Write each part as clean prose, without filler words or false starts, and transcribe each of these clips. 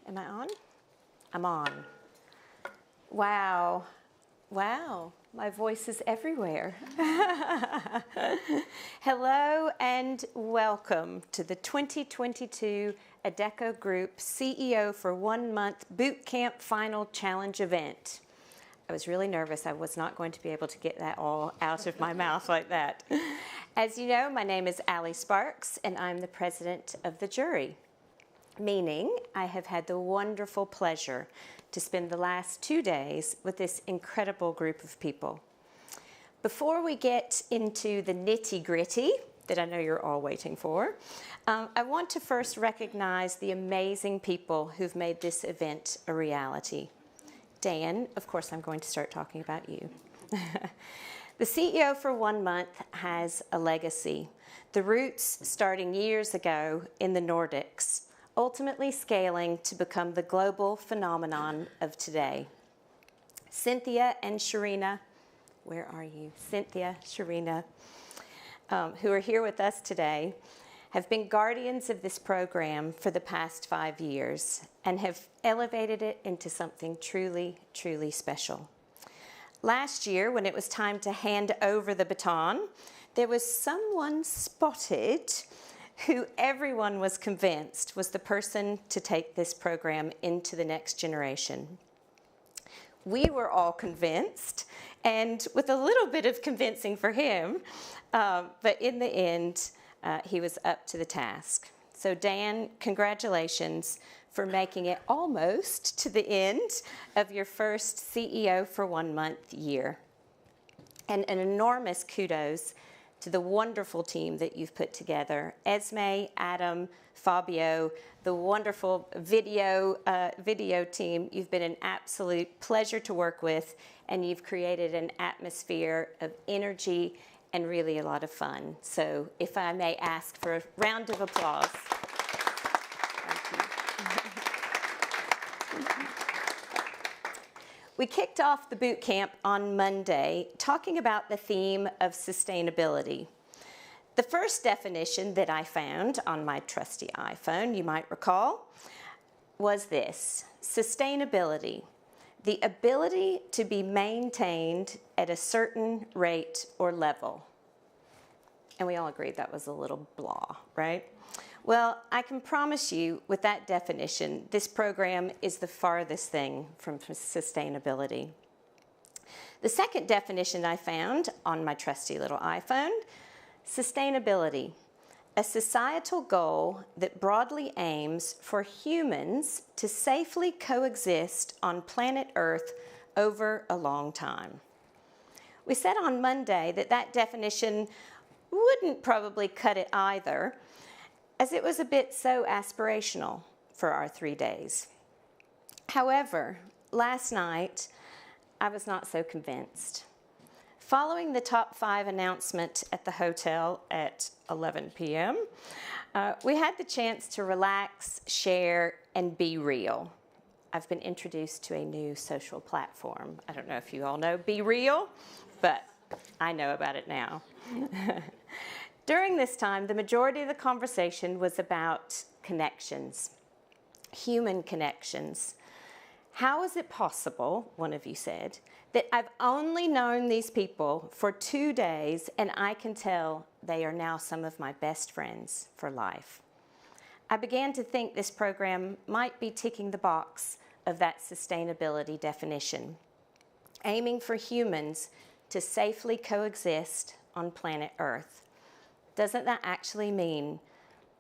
Am I on? I'm on. Wow. Wow. My voice is everywhere. Hello and welcome to the 2022 Adecco Group CEO for 1 Month Bootcamp Final Challenge event. I was really nervous. I was not going to be able to get that all out of my mouth like that. As you know, my name is Allie Sparks, and I'm the president of the jury, meaning I have had the wonderful pleasure to spend the last 2 days with this incredible group of people. Before we get into the nitty-gritty that I know you're all waiting for, I want to first recognize the amazing people who've made this event a reality. Dan, of course, I'm going to start talking about you. The CEO for 1 month has a legacy. The roots starting years ago in the Nordics, ultimately scaling to become the global phenomenon of today. Cynthia and Sharina, where are you? Cynthia, Sharina, who are here with us today, have been guardians of this program for the past 5 years and have elevated it into something truly, truly special. Last year, when it was time to hand over the baton, there was someone spotted who everyone was convinced was the person to take this program into the next generation. We were all convinced, and with a little bit of convincing for him, but in the end, he was up to the task. So Dan, congratulations for making it almost to the end of your first CEO for 1 month year. And an enormous kudos to the wonderful team that you've put together. Esme, Adam, Fabio, the wonderful video team. You've been an absolute pleasure to work with, and you've created an atmosphere of energy and really a lot of fun. So if I may ask for a round of applause. Thank you. We kicked off the boot camp on Monday talking about the theme of sustainability. The first definition that I found on my trusty iPhone, you might recall, was this: sustainability, the ability to be maintained at a certain rate or level. And we all agreed that was a little blah, right? Well, I can promise you with that definition, this program is the farthest thing from sustainability. The second definition I found on my trusty little iPhone: sustainability, a societal goal that broadly aims for humans to safely coexist on planet Earth over a long time. We said on Monday that that definition wouldn't probably cut it either, as it was a bit so aspirational for our 3 days. However, last night, I was not so convinced. Following the top 5 announcement at the hotel at 11 p.m., we had the chance to relax, share, and be real. I've been introduced to a new social platform. I don't know if you all know Be Real, but I know about it now. During this time, the majority of the conversation was about connections, human connections. How is it possible, one of you said, that I've only known these people for 2 days and I can tell they are now some of my best friends for life? I began to think this program might be ticking the box of that sustainability definition, aiming for humans to safely coexist on planet Earth. Doesn't that actually mean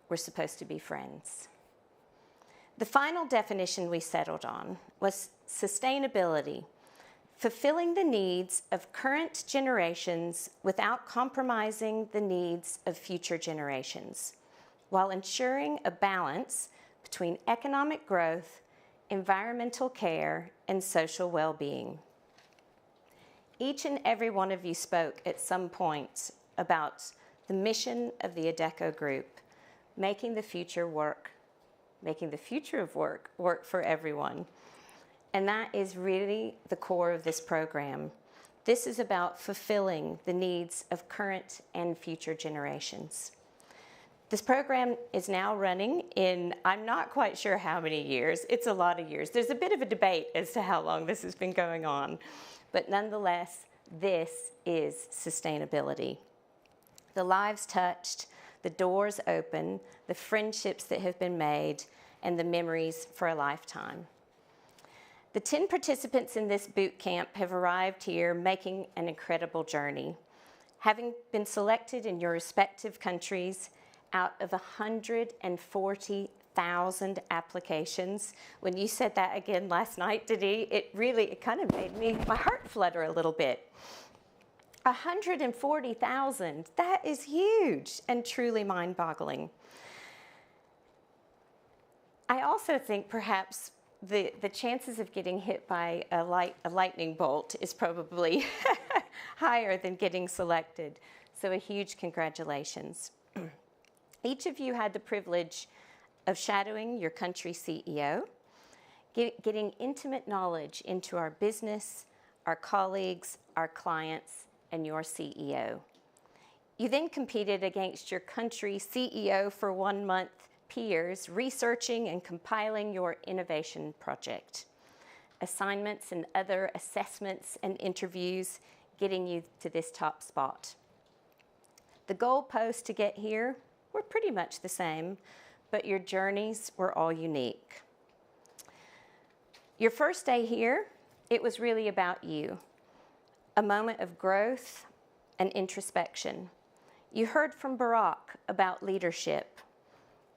we're supposed to be friends? The final definition we settled on was sustainability, fulfilling the needs of current generations without compromising the needs of future generations, while ensuring a balance between economic growth, environmental care, and social well-being. Each and every one of you spoke at some point about the mission of the Adecco Group, making the future of work for everyone. And that is really the core of this program. This is about fulfilling the needs of current and future generations. This program is now running in, I'm not quite sure how many years. It's a lot of years. There's a bit of a debate as to how long this has been going on. But nonetheless, this is sustainability. The lives touched, the doors open, the friendships that have been made, and the memories for a lifetime. The 10 participants in this boot camp have arrived here making an incredible journey. Having been selected in your respective countries out of 140,000 applications. When you said that again last night, Denis, it kind of made my heart flutter a little bit. 140,000, that is huge and truly mind-boggling. I also think perhaps the chances of getting hit by a lightning bolt is probably higher than getting selected. So a huge congratulations. Each of you had the privilege of shadowing your country's CEO, getting intimate knowledge into our business, our colleagues, our clients, and your CEO. You then competed against your country's CEO for 1 month peers, researching and compiling your innovation project. Assignments and other assessments and interviews getting you to this top spot. The goalposts to get here were pretty much the same, but your journeys were all unique. Your first day here, it was really about you. A moment of growth and introspection. You heard from Barack about leadership.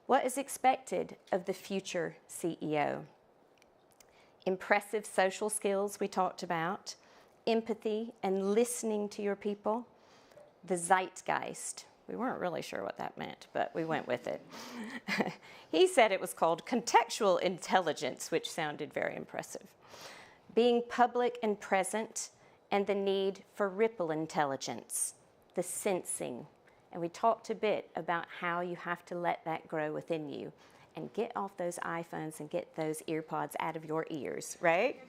What is expected of the future CEO? Impressive social skills we talked about, empathy and listening to your people, the zeitgeist. We weren't really sure what that meant, but we went with it. He said it was called contextual intelligence, which sounded very impressive. Being public and present, and the need for ripple intelligence, the sensing. And we talked a bit about how you have to let that grow within you and get off those iPhones and get those earpods out of your ears, right?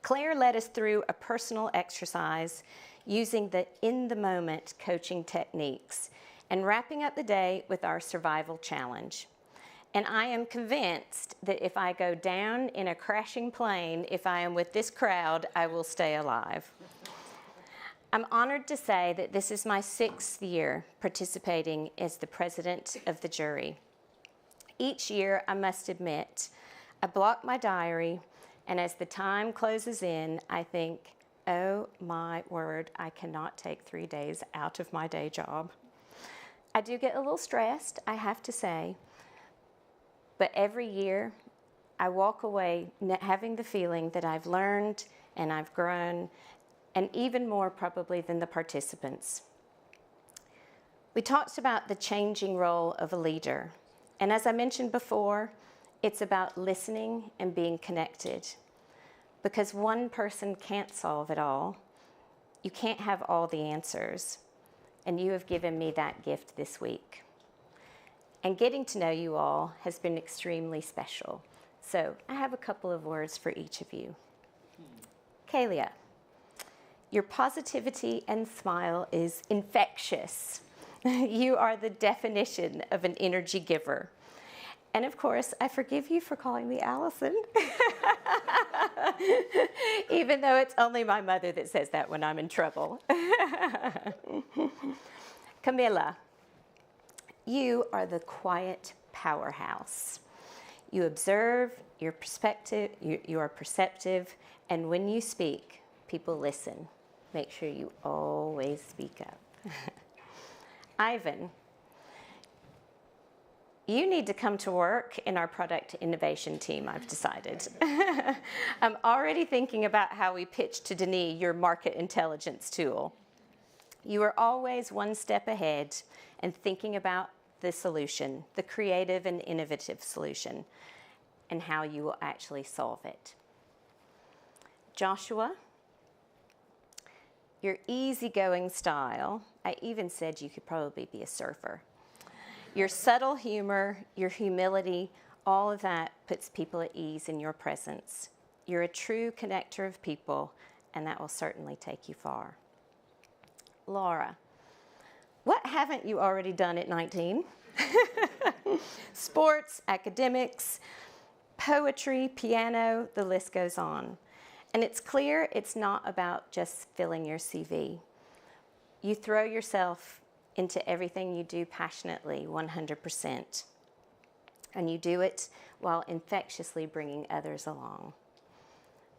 Claire led us through a personal exercise using the in-the-moment coaching techniques and wrapping up the day with our survival challenge. And I am convinced that if I go down in a crashing plane, if I am with this crowd, I will stay alive. I'm honored to say that this is my 6th year participating as the president of the jury. Each year, I must admit, I block my diary, and as the time closes in, I think, oh my word, I cannot take 3 days out of my day job. I do get a little stressed, I have to say, but every year I walk away having the feeling that I've learned and I've grown, and even more probably than the participants. We talked about the changing role of a leader, and as I mentioned before, it's about listening and being connected. Because one person can't solve it all. You can't have all the answers. And you have given me that gift this week. And getting to know you all has been extremely special. So I have a couple of words for each of you. Kalia, your positivity and smile is infectious. You are the definition of an energy giver. And of course, I forgive you for calling me Allison. Even though it's only my mother that says that when I'm in trouble. Camilla, you are the quiet powerhouse. You observe, you are perceptive, and when you speak, people listen. Make sure you always speak up. Ivan, you need to come to work in our product innovation team, I've decided. I'm already thinking about how we pitch to Denis your market intelligence tool. You are always one step ahead and thinking about the solution, the creative and innovative solution, and how you will actually solve it. Joshua, your easygoing style, I even said you could probably be a surfer. Your subtle humor, your humility, all of that puts people at ease in your presence. You're a true connector of people, and that will certainly take you far. Laura, What haven't you already done at 19? Sports, academics, poetry, piano, the list goes on. And it's clear it's not about just filling your CV. You throw yourself into everything you do passionately, 100%. And you do it while infectiously bringing others along.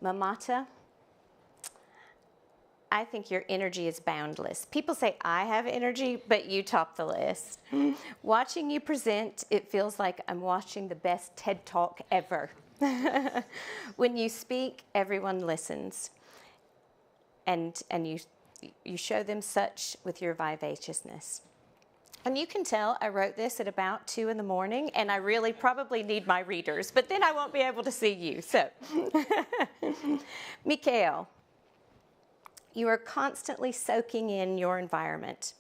Mamata, I think your energy is boundless. People say I have energy, but you top the list. Watching you present, it feels like I'm watching the best TED Talk ever. When you speak, everyone listens. And you show them such with your vivaciousness. And you can tell I wrote this at about 2 in the morning, and I really probably need my readers, but then I won't be able to see you. So, Michael, you are constantly soaking in your environment,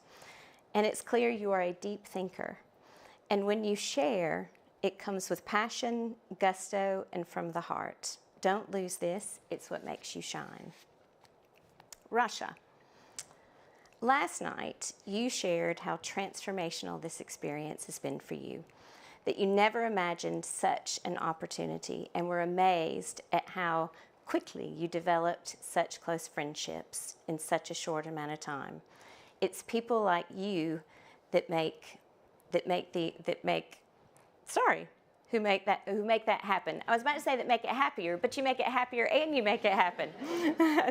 and it's clear you are a deep thinker. And when you share, it comes with passion, gusto, and from the heart. Don't lose this. It's what makes you shine. Russia. Last night, you shared how transformational this experience has been for you, that you never imagined such an opportunity and were amazed at how quickly you developed such close friendships in such a short amount of time. It's people like you who make that happen. I was about to say that make it happier, but you make it happier and you make it happen.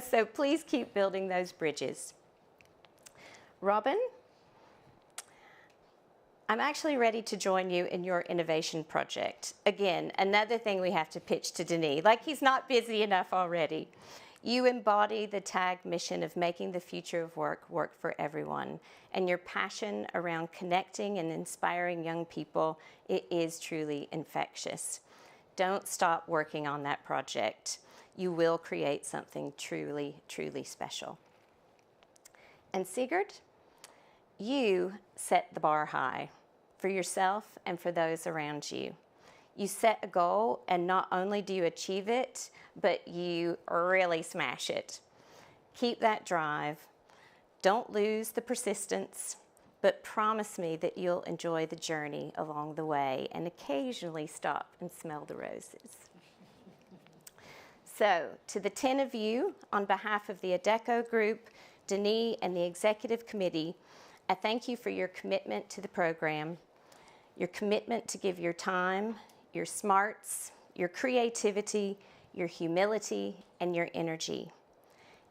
So please keep building those bridges. Robin, I'm actually ready to join you in your innovation project. Again, another thing we have to pitch to Denis, like he's not busy enough already. You embody the TAG mission of making the future of work for everyone. And your passion around connecting and inspiring young people, it is truly infectious. Don't stop working on that project. You will create something truly, truly special. And Sigurd, you set the bar high for yourself and for those around you. You set a goal, and not only do you achieve it, but you really smash it. Keep that drive. Don't lose the persistence, but promise me that you'll enjoy the journey along the way and occasionally stop and smell the roses. So, to the 10 of you, on behalf of the Adecco Group, Denis, and the Executive Committee, I thank you for your commitment to the program, your commitment to give your time, your smarts, your creativity, your humility, and your energy.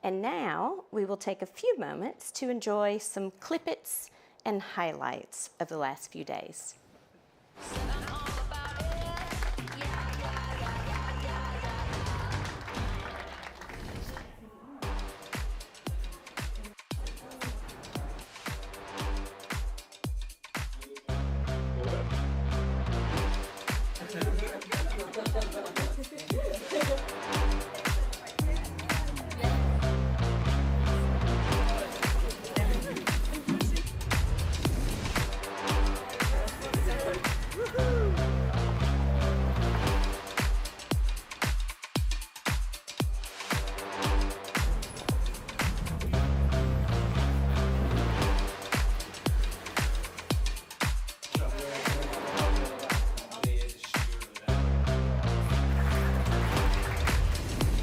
And now we will take a few moments to enjoy some clippets and highlights of the last few days.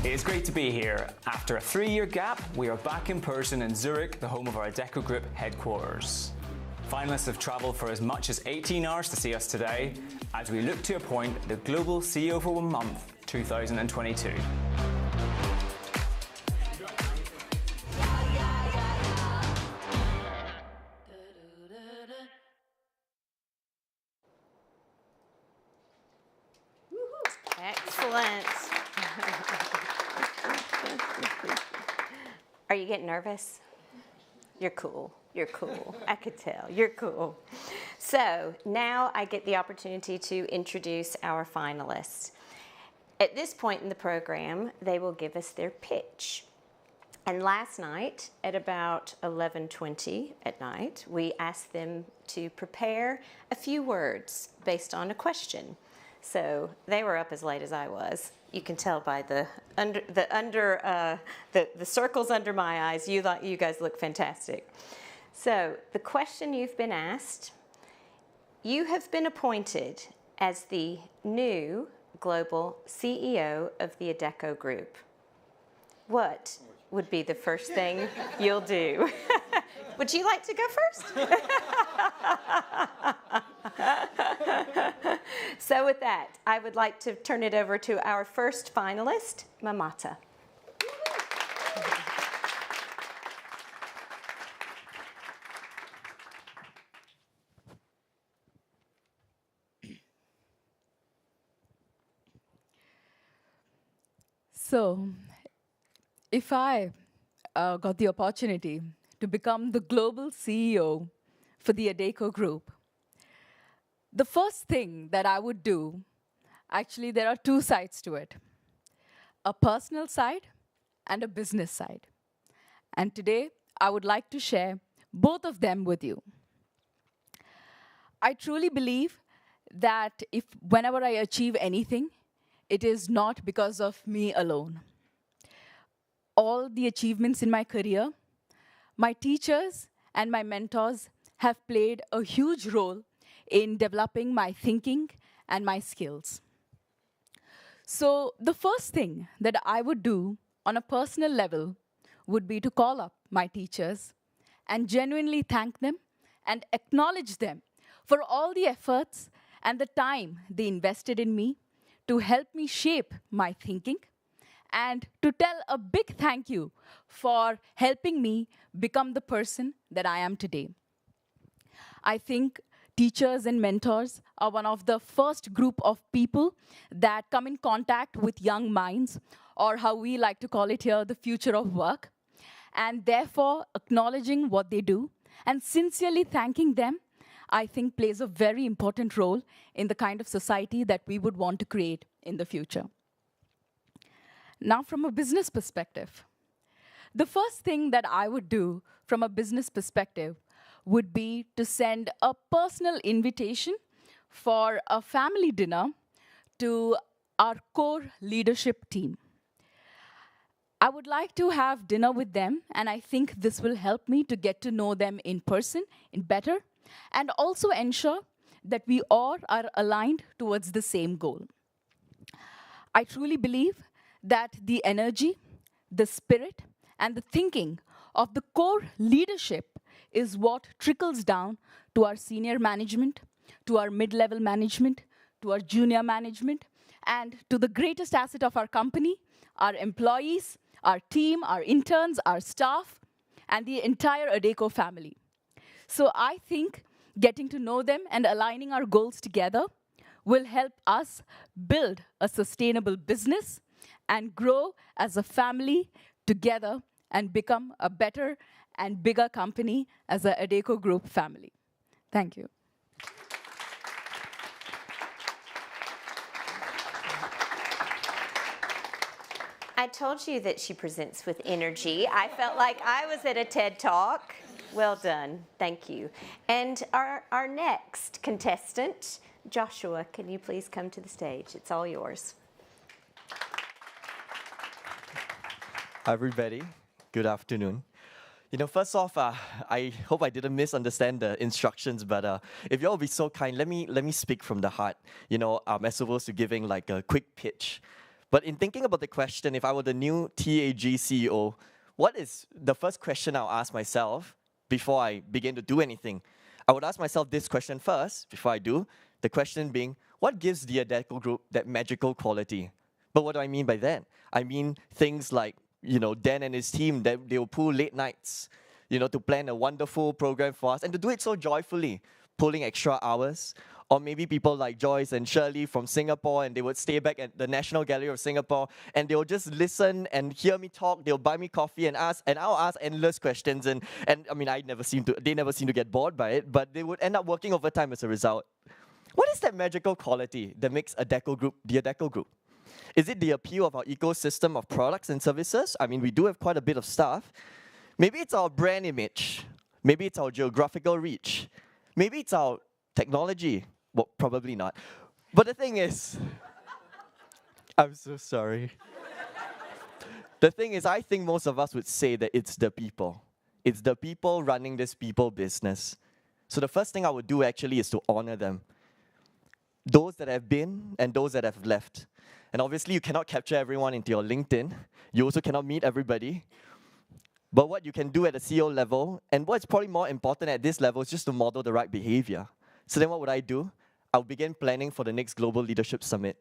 It's great to be here. After a 3-year gap, we are back in person in Zurich, the home of our Adecco Group headquarters. Finalists have travelled for as much as 18 hours to see us today, as we look to appoint the Global CEO for 1 month, 2022. Excellent. Are you getting nervous? You're cool. You're cool. I could tell. You're cool. So now I get the opportunity to introduce our finalists. At this point in the program, they will give us their pitch. And last night, at about 11:20 at night, we asked them to prepare a few words based on a question. So they were up as late as I was. You can tell by the circles under my eyes. You guys look fantastic. So, the question you've been asked, you have been appointed as the new global CEO of the Adecco Group. What would be the first thing you'll do? Would you like to go first? So with that, I would like to turn it over to our first finalist, Mamata. So, if I got the opportunity to become the global CEO for the Adecco Group, the first thing that I would do, actually there are two sides to it, a personal side and a business side. And today, I would like to share both of them with you. I truly believe that whenever I achieve anything, it is not because of me alone. All the achievements in my career, my teachers and my mentors have played a huge role in developing my thinking and my skills. So the first thing that I would do on a personal level would be to call up my teachers and genuinely thank them and acknowledge them for all the efforts and the time they invested in me to help me shape my thinking, and to tell a big thank you for helping me become the person that I am today. I think teachers and mentors are one of the first group of people that come in contact with young minds, or how we like to call it here, the future of work. And therefore, acknowledging what they do and sincerely thanking them, I think plays a very important role in the kind of society that we would want to create in the future. Now, from a business perspective, the first thing that I would do from a business perspective would be to send a personal invitation for a family dinner to our core leadership team. I would like to have dinner with them, and I think this will help me to get to know them in person, better, and also ensure that we all are aligned towards the same goal. I truly believe that the energy, the spirit, and the thinking of the core leadership is what trickles down to our senior management, to our mid-level management, to our junior management, and to the greatest asset of our company, our employees, our team, our interns, our staff, and the entire Adecco family. So I think getting to know them and aligning our goals together will help us build a sustainable business and grow as a family together and become a better and bigger company as a Adecco Group family. Thank you. I told you that she presents with energy. I felt like I was at a TED Talk. Well done, thank you. And our next contestant, Joshua, can you please come to the stage? It's all yours. Hi, everybody. Good afternoon. First off, I hope I didn't misunderstand the instructions, but if you all be so kind, let me speak from the heart. As opposed to giving like a quick pitch. But in thinking about the question, if I were the new TAG CEO, what is the first question I'll ask myself before I begin to do anything? I would ask myself this question first, before I do. The question being, what gives the Adecco Group that magical quality? But what do I mean by that? I mean things like, Dan and his team, that they will pull late nights, to plan a wonderful program for us and to do it so joyfully, pulling extra hours. Or maybe people like Joyce and Shirley from Singapore, and they would stay back at the National Gallery of Singapore, and they will just listen and hear me talk. They'll buy me coffee and I'll ask endless questions. And I mean, they never seem to get bored by it, but they would end up working overtime as a result. What is that magical quality that makes Adecco Group the Adecco Group? Is it the appeal of our ecosystem of products and services? I mean, we do have quite a bit of stuff. Maybe it's our brand image. Maybe it's our geographical reach. Maybe it's our technology. Well, probably not. But the thing is, I'm so sorry. The thing is, I think most of us would say that it's the people. It's the people running this people business. So the first thing I would do actually is to honor them. Those that have been and those that have left. And obviously you cannot capture everyone into your LinkedIn. You also cannot meet everybody. But what you can do at the CEO level, and what's probably more important at this level, is just to model the right behavior. So then what would I do? I would begin planning for the next Global Leadership Summit.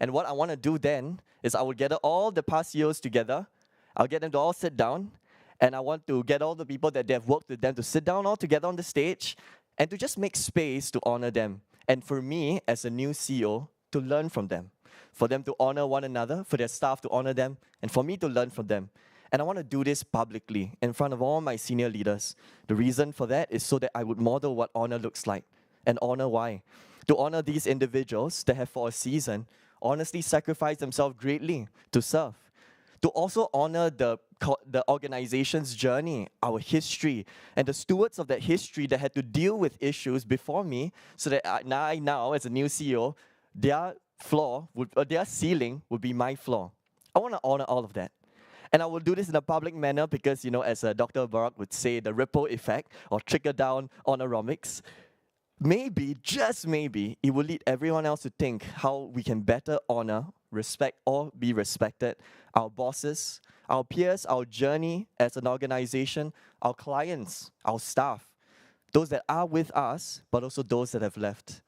And what I want to do then is I would gather all the past CEOs together. I'll get them to all sit down. And I want to get all the people that they have worked with them to sit down all together on the stage and to just make space to honor them. And for me, as a new CEO, to learn from them. For them to honor one another, for their staff to honor them, and for me to learn from them. And I want to do this publicly in front of all my senior leaders. The reason for that is so that I would model what honor looks like and honor why. To honor these individuals that have for a season honestly sacrificed themselves greatly to serve. To also honor the organization's journey, our history, and the stewards of that history that had to deal with issues before me, so that I now, as a new CEO, their ceiling would be my floor. I want to honor all of that. And I will do this in a public manner because, as Dr. Barak would say, the ripple effect or trickle-down honoromics, maybe, just maybe, it will lead everyone else to think how we can better honor, respect, or be respected, our bosses, our peers, our journey as an organization, our clients, our staff, those that are with us, but also those that have left.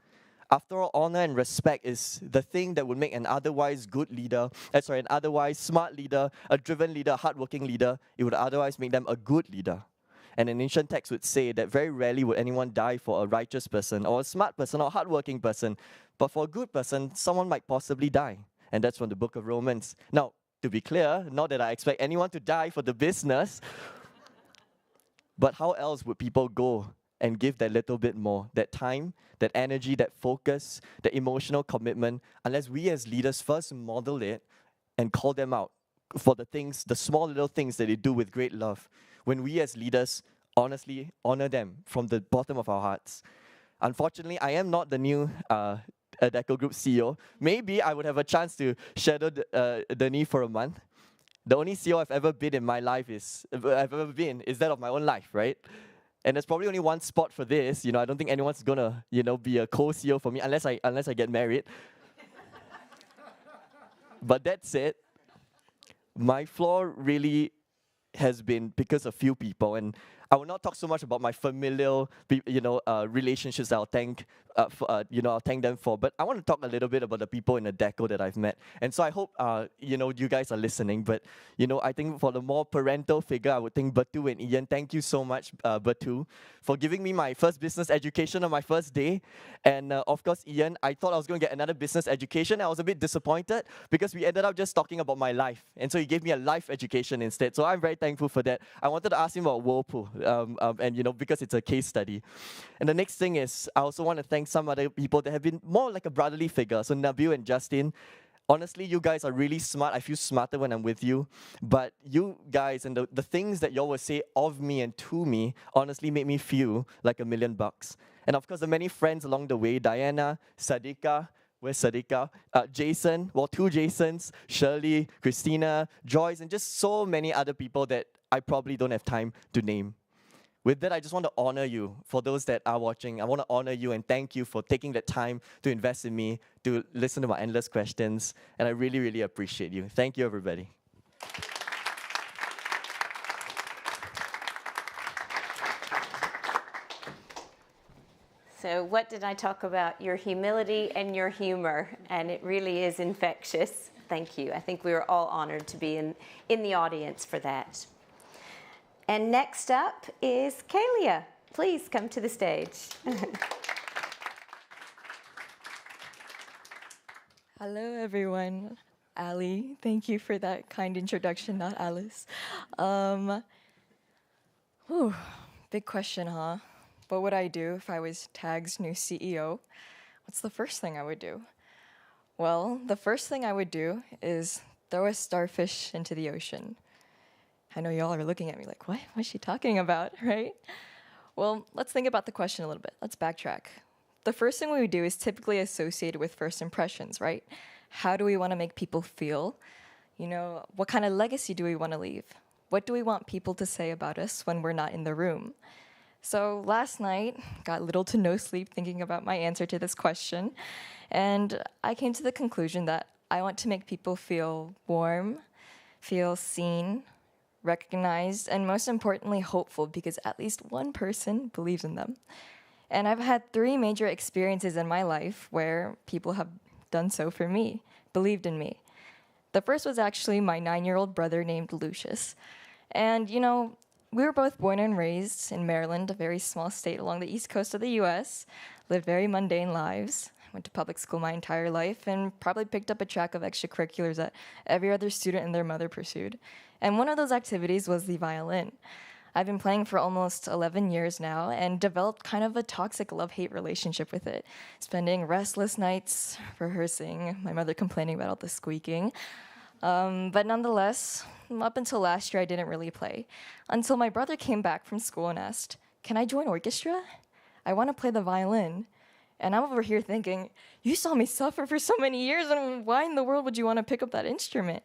After all, honor and respect is the thing that would make an otherwise good leader, an otherwise smart leader, a driven leader, a hardworking leader, it would otherwise make them a good leader. And an ancient text would say that very rarely would anyone die for a righteous person or a smart person or a hardworking person. But for a good person, someone might possibly die. And that's from the book of Romans. Now, to be clear, not that I expect anyone to die for the business, but how else would people go and give that little bit more, that time, that energy, that focus, that emotional commitment, unless we as leaders first model it and call them out for the things, the small little things that they do with great love. When we as leaders honestly honor them from the bottom of our hearts. Unfortunately, I am not the new Adecco Group CEO. Maybe I would have a chance to shadow Denis for a month. The only CEO I've ever been in my life is that of my own life, right? And there's probably only one spot for this. I don't think anyone's gonna, be a co-CEO for me unless I get married. But that said, my flaw really has been because of few people, and I will not talk so much about my familial, relationships that I'll thank them for. But I want to talk a little bit about the people in Adecco that I've met. And so I hope, you guys are listening. But, I think for the more parental figure, I would think Batu and Ian. Thank you so much, Batu, for giving me my first business education on my first day. And of course, Ian, I thought I was going to get another business education. I was a bit disappointed because we ended up just talking about my life. And so he gave me a life education instead. So I'm very thankful for that. I wanted to ask him about Whirlpool. Because it's a case study. And the next thing is, I also want to thank some other people that have been more like a brotherly figure. So Nabil and Justin, honestly, you guys are really smart. I feel smarter when I'm with you. But you guys and the things that y'all will say of me and to me honestly made me feel like $1 million. And of course, the many friends along the way, Diana, Sadika, where's Sadika? Jason, two Jasons, Shirley, Christina, Joyce, and just so many other people that I probably don't have time to name. With that, I just want to honor you. For those that are watching, I want to honor you and thank you for taking the time to invest in me, to listen to my endless questions, and I really, really appreciate you. Thank you, everybody. So what did I talk about? Your humility and your humor, and it really is infectious. Thank you. I think we were all honored to be in the audience for that. And next up is Kalia. Please come to the stage. Hello, everyone. Ali, thank you for that kind introduction, not Alice. Big question, huh? What would I do if I was TAG's new CEO? What's the first thing I would do? Well, the first thing I would do is throw a starfish into the ocean. I know y'all are looking at me like, what? What's she talking about, right? Well, let's think about the question a little bit. Let's backtrack. The first thing we would do is typically associated with first impressions, right? How do we want to make people feel? What kind of legacy do we want to leave? what do we want people to say about us when we're not in the room? So last night, got little to no sleep thinking about my answer to this question, and I came to the conclusion that I want to make people feel warm, feel seen, recognized, and most importantly, hopeful, because at least one person believes in them. And I've had 3 major experiences in my life where people have done so for me, believed in me. The first was actually my 9-year-old brother named Lucius. And, we were both born and raised in Maryland, a very small state along the east coast of the US, lived very mundane lives, went to public school my entire life, and probably picked up a track of extracurriculars that every other student and their mother pursued. And one of those activities was the violin. I've been playing for almost 11 years now and developed kind of a toxic love-hate relationship with it, spending restless nights rehearsing, my mother complaining about all the squeaking. But nonetheless, up until last year, I didn't really play. Until my brother came back from school and asked, "Can I join orchestra? I want to play the violin." And I'm over here thinking, you saw me suffer for so many years, and why in the world would you want to pick up that instrument?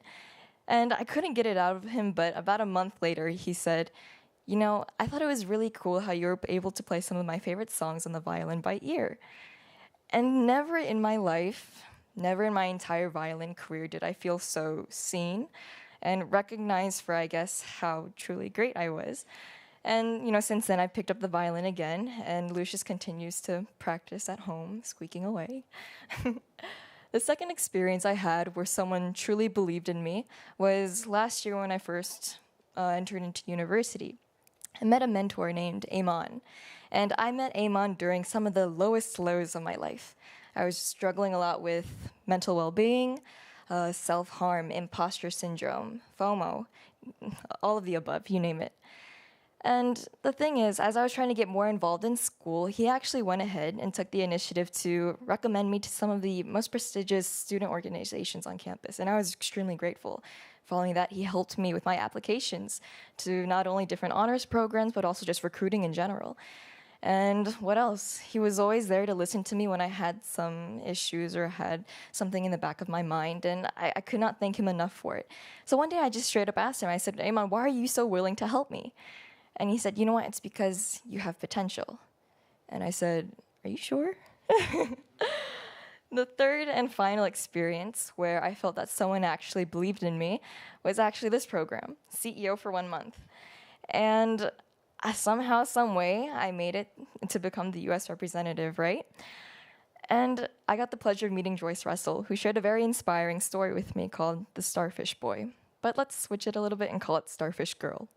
And I couldn't get it out of him, but about a month later, he said, I thought it was really cool how you were able to play some of my favorite songs on the violin by ear. And never in my life, never in my entire violin career did I feel so seen and recognized for, I guess, how truly great I was. And, since then, I picked up the violin again, and Lucius continues to practice at home, squeaking away. The second experience I had where someone truly believed in me was last year when I first entered into university. I met a mentor named Amon, and I met Amon during some of the lowest lows of my life. I was struggling a lot with mental well-being, self-harm, imposter syndrome, FOMO, all of the above, you name it. And the thing is, as I was trying to get more involved in school, he actually went ahead and took the initiative to recommend me to some of the most prestigious student organizations on campus, and I was extremely grateful. Following that, he helped me with my applications to not only different honors programs, but also just recruiting in general. And what else? He was always there to listen to me when I had some issues or had something in the back of my mind, and I could not thank him enough for it. So one day I just straight up asked him, I said, "Amon, why are you so willing to help me?" And he said, "You know what, it's because you have potential." And I said, "Are you sure?" The third and final experience where I felt that someone actually believed in me was actually this program, CEO for 1 month. And somehow, some way, I made it to become the US representative, right? And I got the pleasure of meeting Joyce Russell, who shared a very inspiring story with me called The Starfish Boy. But let's switch it a little bit and call it Starfish Girl.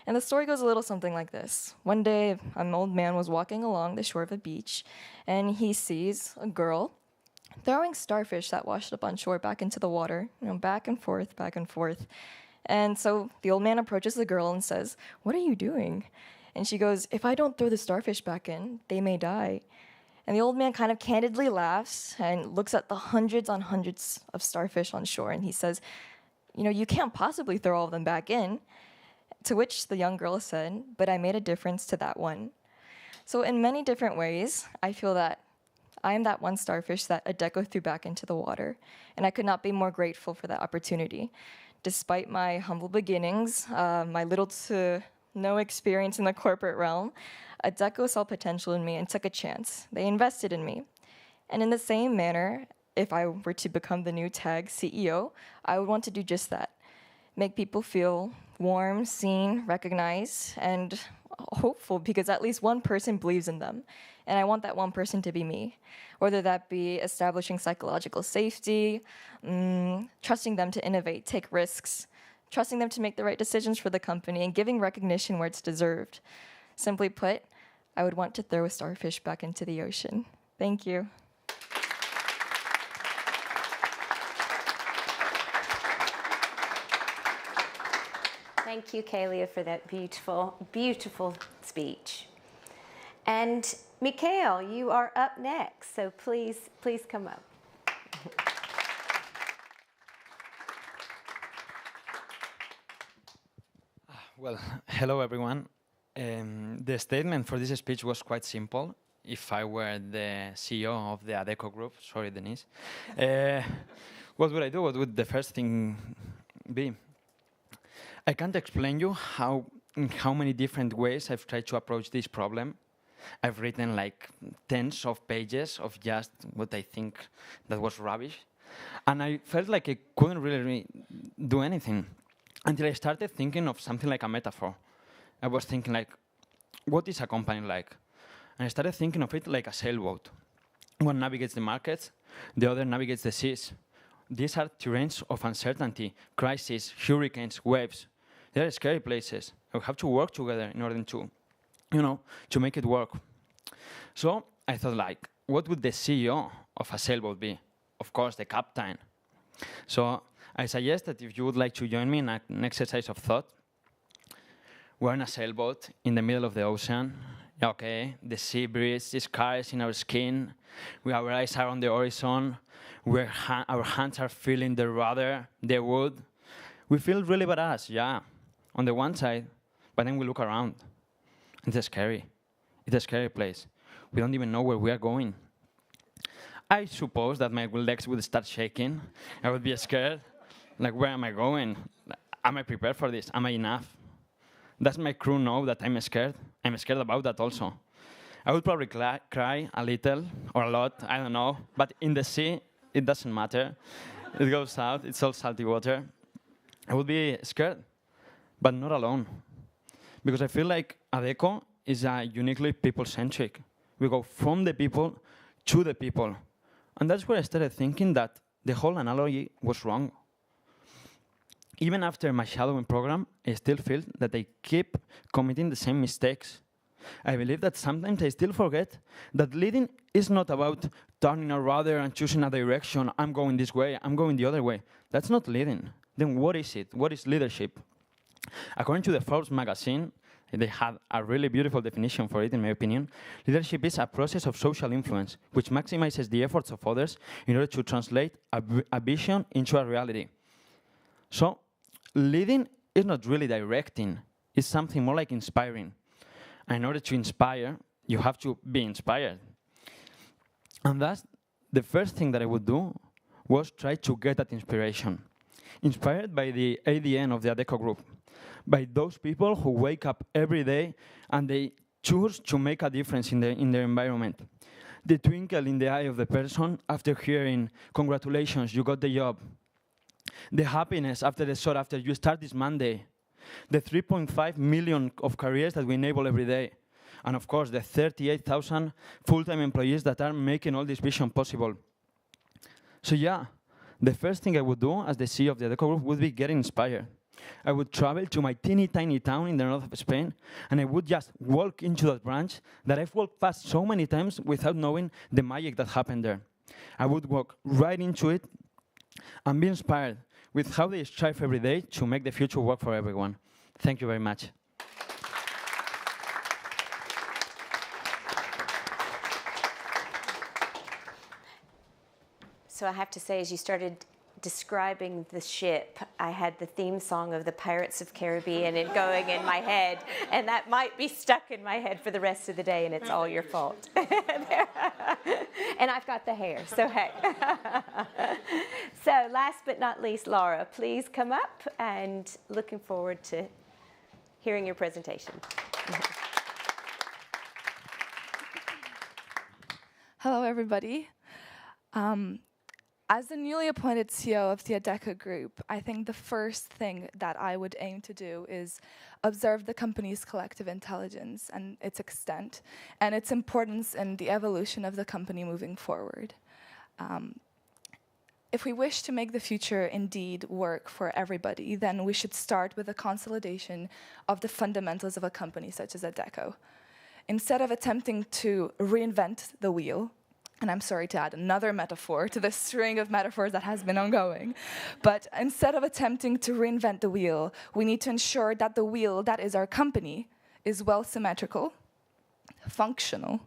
And the story goes a little something like this. One day, an old man was walking along the shore of a beach, and he sees a girl throwing starfish that washed up on shore back into the water, back and forth, back and forth. And so the old man approaches the girl and says, "What are you doing?" And she goes, "If I don't throw the starfish back in, they may die." And the old man kind of candidly laughs and looks at the hundreds on hundreds of starfish on shore, and he says, "You can't possibly throw all of them back in." To which the young girl said, "But I made a difference to that one." So in many different ways, I feel that I am that one starfish that Adecco threw back into the water, and I could not be more grateful for that opportunity. Despite my humble beginnings, my little to no experience in the corporate realm, Adecco saw potential in me and took a chance. They invested in me. And in the same manner, if I were to become the new TAG CEO, I would want to do just that. Make people feel warm, seen, recognized, and hopeful because at least one person believes in them. And I want that one person to be me, whether that be establishing psychological safety, trusting them to innovate, take risks, trusting them to make the right decisions for the company, and giving recognition where it's deserved. Simply put, I would want to throw a starfish back into the ocean. Thank you. Thank you, Kalia, for that beautiful, beautiful speech. And Mikhail, you are up next, so please come up. Well, hello everyone. The statement for this speech was quite simple. If I were the CEO of the Adecco group, sorry, Denis, what would I do? What would the first thing be? I can't explain you in how many different ways I've tried to approach this problem. I've written like tens of pages of just what I think that was rubbish. And I felt like I couldn't really do anything until I started thinking of something like a metaphor. I was thinking like, what is a company like? And I started thinking of it like a sailboat. One navigates the markets, the other navigates the seas. These are terrains of uncertainty, crises, hurricanes, waves. They are scary places. We have to work together in order to, to make it work. So I thought like, what would the CEO of a sailboat be? Of course, the captain. So I suggest that if you would like to join me in an exercise of thought, we're in a sailboat in the middle of the ocean. Okay, the sea breeze is scars in our skin. Our eyes are on the horizon. Our hands are feeling the rudder, the wood. We feel really badass, yeah, on the one side, but then we look around. It's scary. It's a scary place. We don't even know where we are going. I suppose that my legs would start shaking. I would be scared. Like, where am I going? Am I prepared for this? Am I enough? Does my crew know that I'm scared? I'm scared about that also. I would probably cry a little or a lot, I don't know. But in the sea, it doesn't matter. It goes out, it's all salty water. I would be scared, but not alone. Because I feel like Adecco is uniquely people-centric. We go from the people to the people. And that's where I started thinking that the whole analogy was wrong. Even after my shadowing program, I still feel that I keep committing the same mistakes. I believe that sometimes I still forget that leading is not about turning a rudder and choosing a direction. I'm going this way, I'm going the other way. That's not leading. Then what is it? What is leadership? According to the Forbes magazine, they had a really beautiful definition for it, in my opinion. Leadership is a process of social influence, which maximizes the efforts of others in order to translate a vision into a reality. So, leading is not really directing. It's something more like inspiring. And in order to inspire, you have to be inspired. And thus, the first thing that I would do was try to get that inspiration. Inspired by the ADN of the Adecco group, by those people who wake up every day and they choose to make a difference in their environment. The twinkle in the eye of the person after hearing, congratulations, you got the job. The happiness after the shot after you start this Monday. The 3.5 million of careers that we enable every day. And of course, the 38,000 full-time employees that are making all this vision possible. So yeah, the first thing I would do as the CEO of the Adecco Group would be getting inspired. I would travel to my teeny tiny town in the north of Spain, and I would just walk into that branch that I've walked past so many times without knowing the magic that happened there. I would walk right into it and be inspired with how they strive every day to make the future work for everyone. Thank you very much. So I have to say, as you started describing the ship, I had the theme song of the Pirates of Caribbean going in my head, and that might be stuck in my head for the rest of the day, and it's all your fault. And I've got the hair, so hey. So last but not least, Laura, please come up, and looking forward to hearing your presentation. Hello, everybody. As the newly appointed CEO of the Adecco Group, I think the first thing that I would aim to do is observe the company's collective intelligence and its extent, and its importance in the evolution of the company moving forward. If we wish to make the future indeed work for everybody, then we should start with a consolidation of the fundamentals of a company such as Adecco. Instead of attempting to reinvent the wheel, and I'm sorry to add another metaphor to the string of metaphors that has been ongoing, but instead of attempting to reinvent the wheel, we need to ensure that the wheel that is our company is well symmetrical, functional,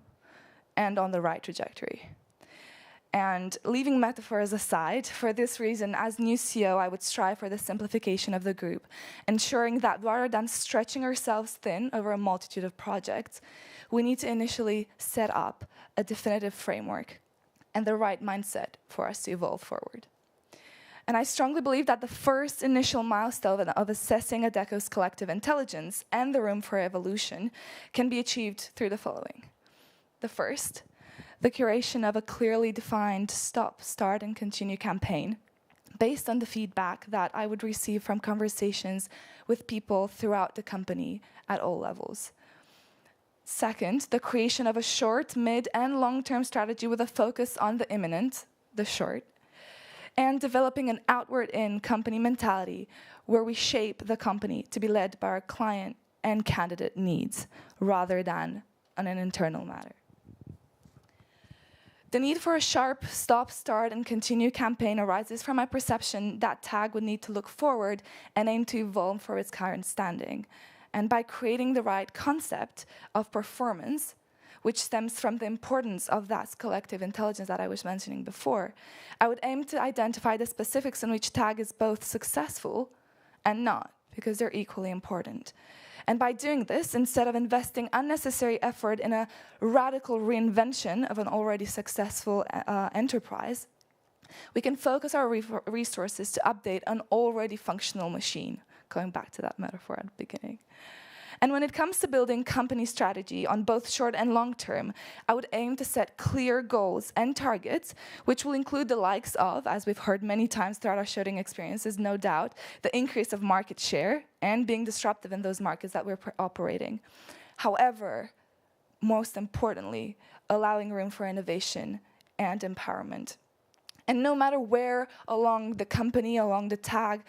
and on the right trajectory. And leaving metaphors aside, for this reason, as new CEO, I would strive for the simplification of the group, ensuring that rather than stretching ourselves thin over a multitude of projects, we need to initially set up a definitive framework and the right mindset for us to evolve forward. And I strongly believe that the first initial milestone of assessing Adecco's collective intelligence and the room for evolution can be achieved through the following. The first, the curation of a clearly defined stop, start, and continue campaign based on the feedback that I would receive from conversations with people throughout the company at all levels. Second, the creation of a short, mid, and long-term strategy with a focus on the imminent, the short, and developing an outward-in company mentality where we shape the company to be led by our client and candidate needs rather than on an internal matter. The need for a sharp stop, start, and continue campaign arises from my perception that TAG would need to look forward and aim to evolve for its current standing. And by creating the right concept of performance, which stems from the importance of that collective intelligence that I was mentioning before, I would aim to identify the specifics in which TAG is both successful and not, because they're equally important. And by doing this, instead of investing unnecessary effort in a radical reinvention of an already successful enterprise, we can focus our resources to update an already functional machine, going back to that metaphor at the beginning. And when it comes to building company strategy on both short and long term, I would aim to set clear goals and targets, which will include the likes of, as we've heard many times throughout our shooting experiences, no doubt, the increase of market share and being disruptive in those markets that we're operating. However, most importantly, allowing room for innovation and empowerment. And no matter where along the company, along the TAG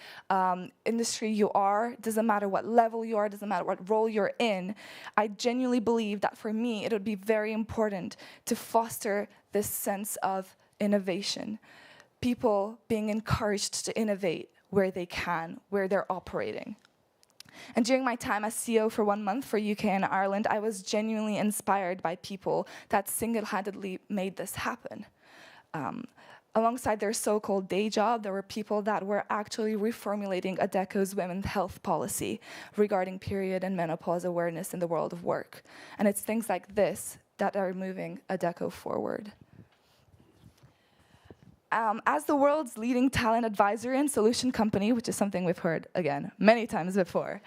industry you are, doesn't matter what level you are, doesn't matter what role you're in, I genuinely believe that for me, it would be very important to foster this sense of innovation. People being encouraged to innovate where they can, where they're operating. And during my time as CEO for 1 month for UK and Ireland, I was genuinely inspired by people that single-handedly made this happen. Alongside their so-called day job, there were people that were actually reformulating Adecco's women's health policy regarding period and menopause awareness in the world of work. And it's things like this that are moving Adecco forward. As the world's leading talent advisory and solution company, which is something we've heard, again, many times before,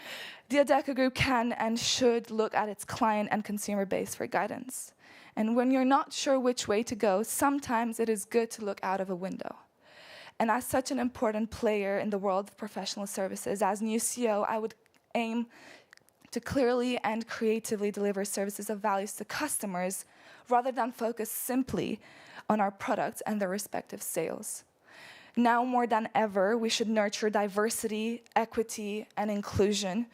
the Adecco Group can and should look at its client and consumer base for guidance. And when you're not sure which way to go, sometimes it is good to look out of a window. And as such an important player in the world of professional services, as new CEO, I would aim to clearly and creatively deliver services of values to customers rather than focus simply on our products and their respective sales. Now more than ever, we should nurture diversity, equity, and inclusion,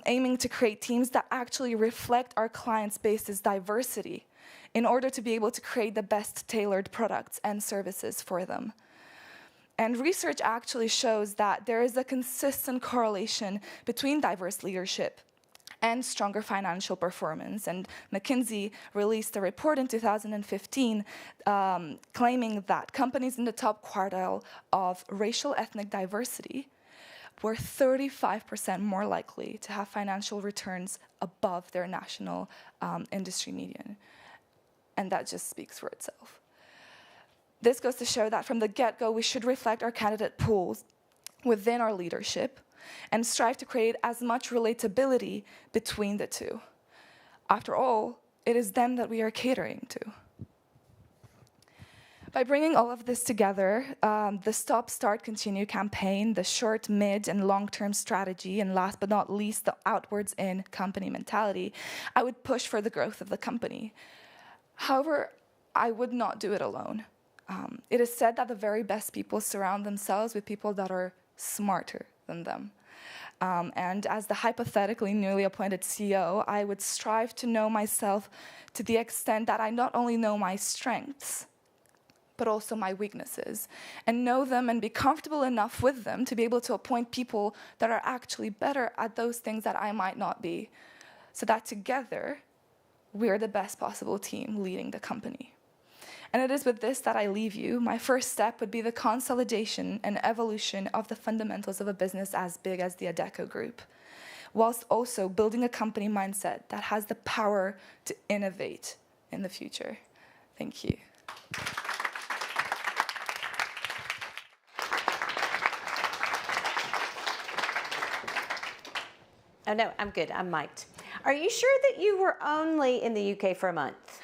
aiming to create teams that actually reflect our clients' base's diversity in order to be able to create the best tailored products and services for them. And research actually shows that there is a consistent correlation between diverse leadership and stronger financial performance. And McKinsey released a report in 2015 claiming that companies in the top quartile of racial ethnic diversity were 35% more likely to have financial returns above their national industry median. And that just speaks for itself. This goes to show that from the get-go, we should reflect our candidate pools within our leadership and strive to create as much relatability between the two. After all, it is them that we are catering to. By bringing all of this together, the Stop, Start, Continue campaign, the short, mid, and long-term strategy, and last but not least, the outwards-in company mentality, I would push for the growth of the company. However, I would not do it alone. It is said that the very best people surround themselves with people that are smarter than them. And as the hypothetically newly appointed CEO, I would strive to know myself to the extent that I not only know my strengths, but also my weaknesses, and know them and be comfortable enough with them to be able to appoint people that are actually better at those things that I might not be, so that together, we're the best possible team leading the company. And it is with this that I leave you. My first step would be the consolidation and evolution of the fundamentals of a business as big as the Adecco Group, whilst also building a company mindset that has the power to innovate in the future. Thank you. Oh no, I'm good, I'm mic'd. Are you sure that you were only in the UK for a month?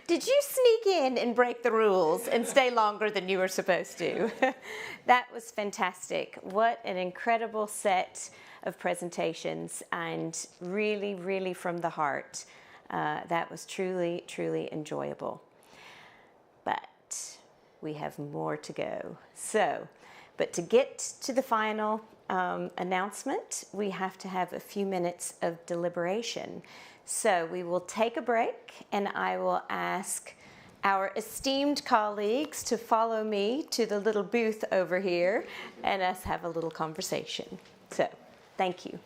Did you sneak in and break the rules and stay longer than you were supposed to? That was fantastic. What an incredible set of presentations, and really, really from the heart. That was truly, truly enjoyable. But we have more to go. But to get to the final announcement, we have to have a few minutes of deliberation. So we will take a break, and I will ask our esteemed colleagues to follow me to the little booth over here and us have a little conversation. So, thank you.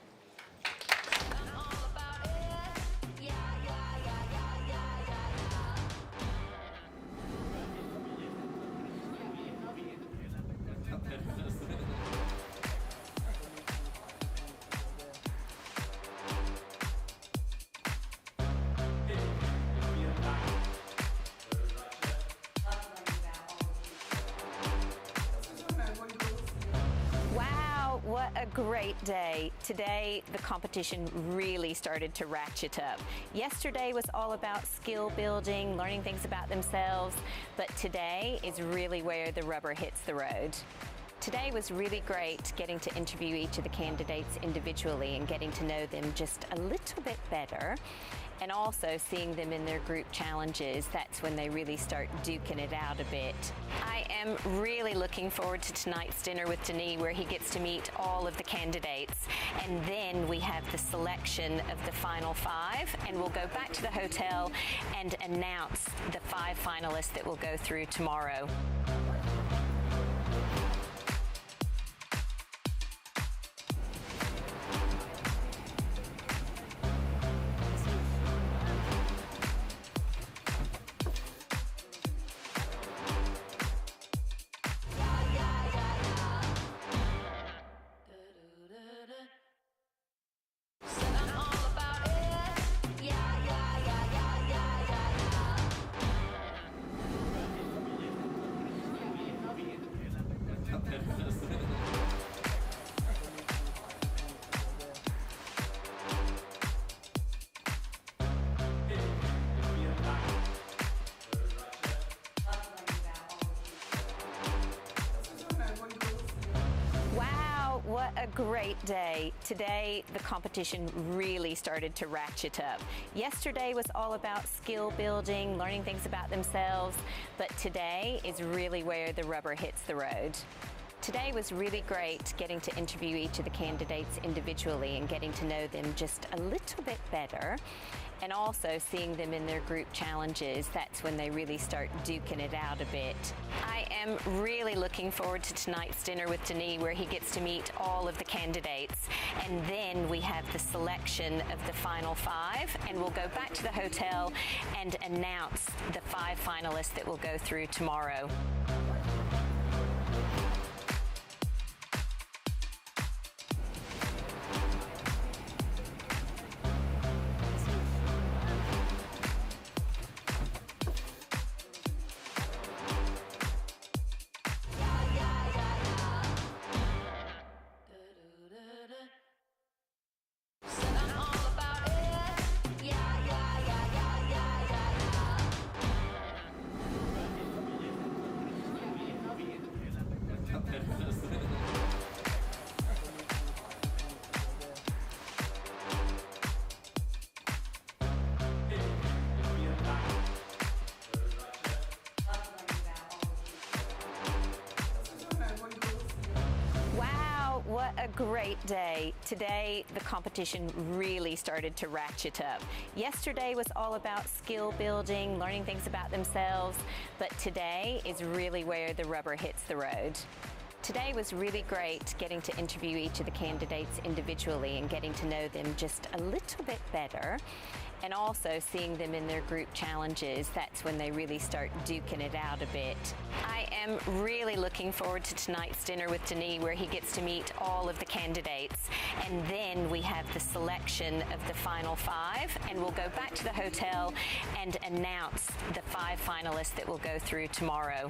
What a great day. Today, the competition really started to ratchet up. Yesterday was all about skill building, learning things about themselves, but today is really where the rubber hits the road. Today was really great getting to interview each of the candidates individually and getting to know them just a little bit better, and also seeing them in their group challenges. That's when they really start duking it out a bit. I am really looking forward to tonight's dinner with Denis, where he gets to meet all of the candidates, and then we have the selection of the final 5, and we'll go back to the hotel and announce the 5 finalists that will go through tomorrow. What a great day. Today, the competition really started to ratchet up. Yesterday was all about skill building, learning things about themselves, but today is really where the rubber hits the road. Today was really great getting to interview each of the candidates individually and getting to know them just a little bit better, and also seeing them in their group challenges. That's when they really start duking it out a bit. I am really looking forward to tonight's dinner with Denis, where he gets to meet all of the candidates, and then we have the selection of the final 5, and we'll go back to the hotel and announce the 5 finalists that will go through tomorrow. What a great day. Today, the competition really started to ratchet up. Yesterday was all about skill building, learning things about themselves, but today is really where the rubber hits the road. Today was really great getting to interview each of the candidates individually and getting to know them just a little bit better, and also seeing them in their group challenges. That's when they really start duking it out a bit. I am really looking forward to tonight's dinner with Denis, where he gets to meet all of the candidates, and then we have the selection of the final 5, and we'll go back to the hotel and announce the 5 finalists that will go through tomorrow.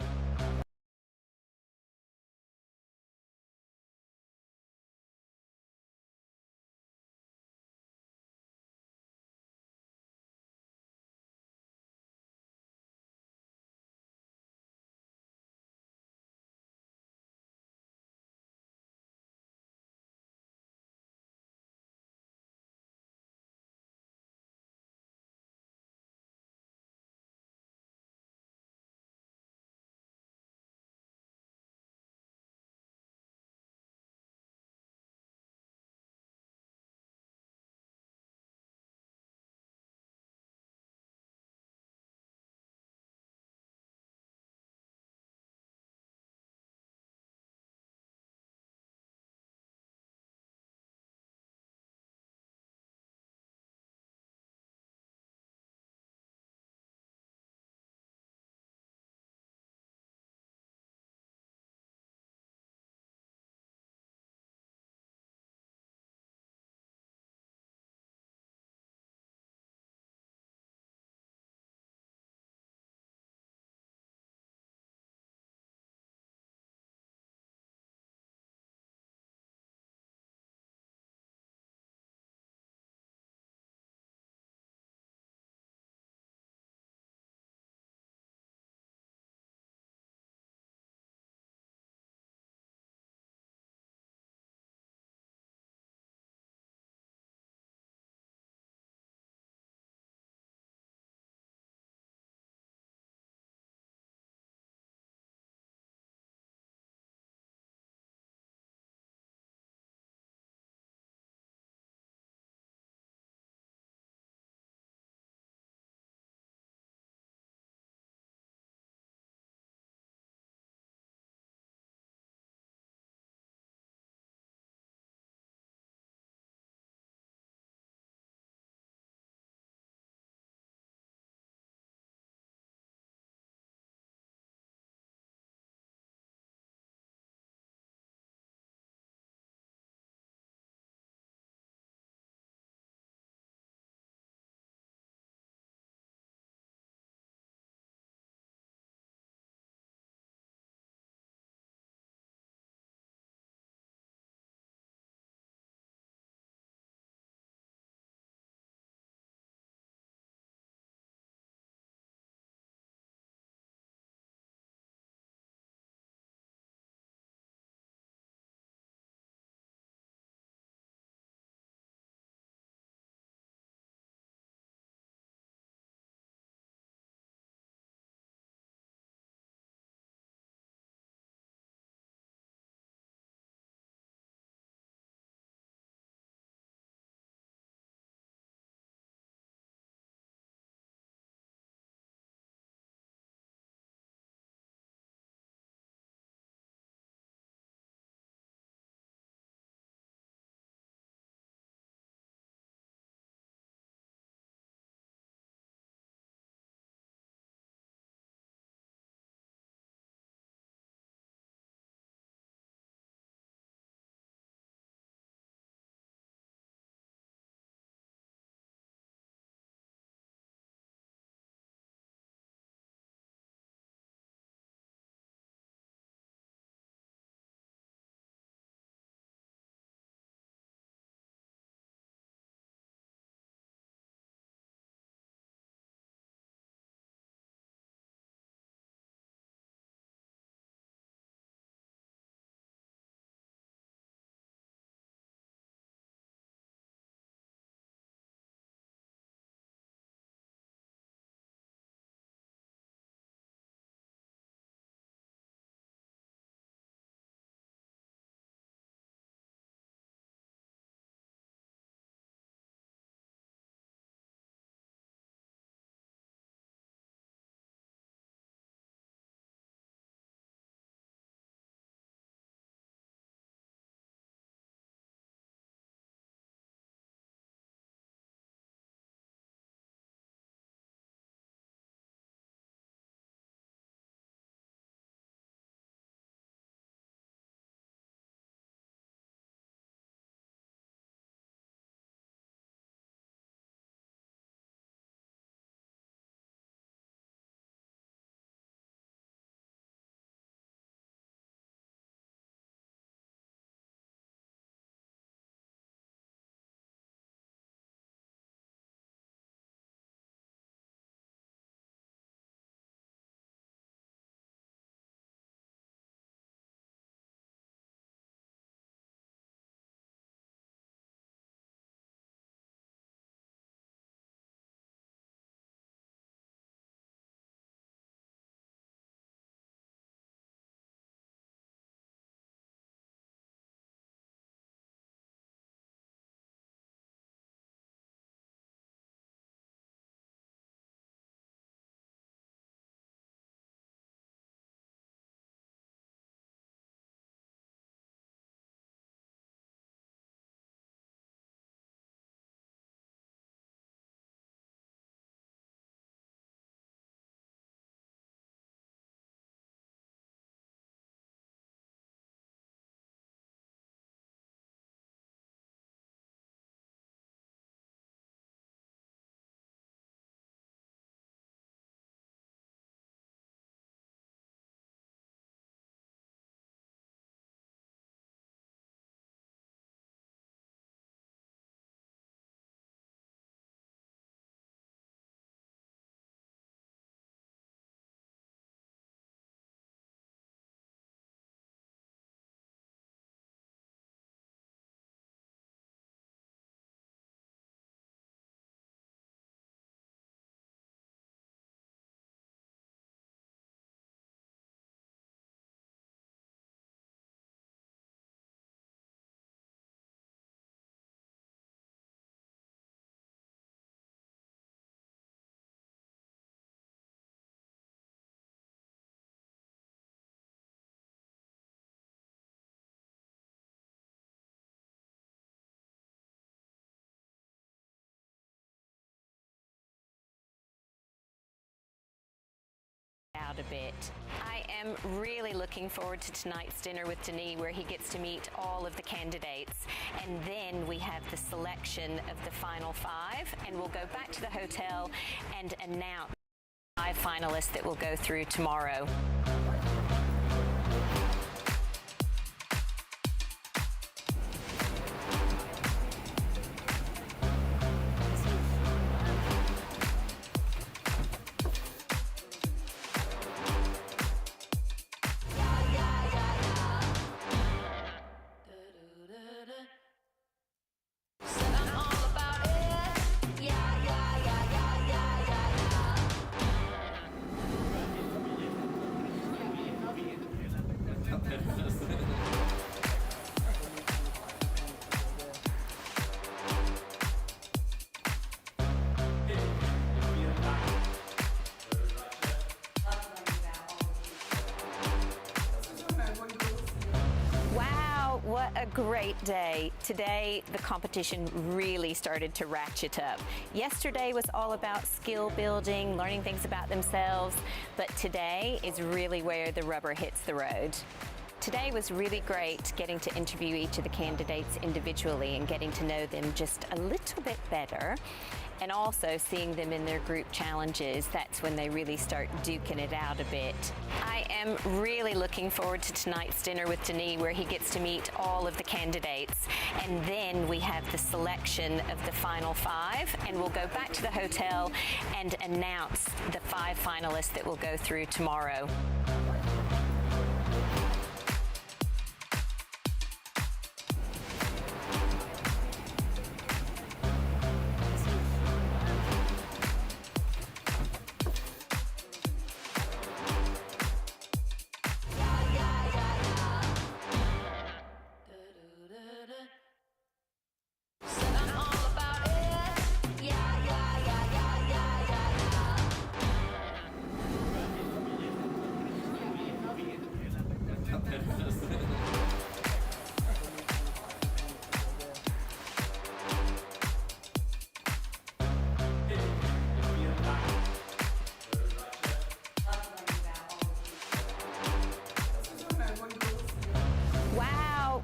out a bit. I am really looking forward to tonight's dinner with Denis, where he gets to meet all of the candidates. And then we have the selection of the final 5, and we'll go back to the hotel and announce 5 finalists that will go through tomorrow. What a great day. Today, the competition really started to ratchet up. Yesterday was all about skill building, learning things about themselves, but today is really where the rubber hits the road. Today was really great getting to interview each of the candidates individually and getting to know them just a little bit better. And also seeing them in their group challenges, that's when they really start duking it out a bit. I am really looking forward to tonight's dinner with Denis, where he gets to meet all of the candidates. And then we have the selection of the final 5, and we'll go back to the hotel and announce the 5 finalists that will go through tomorrow.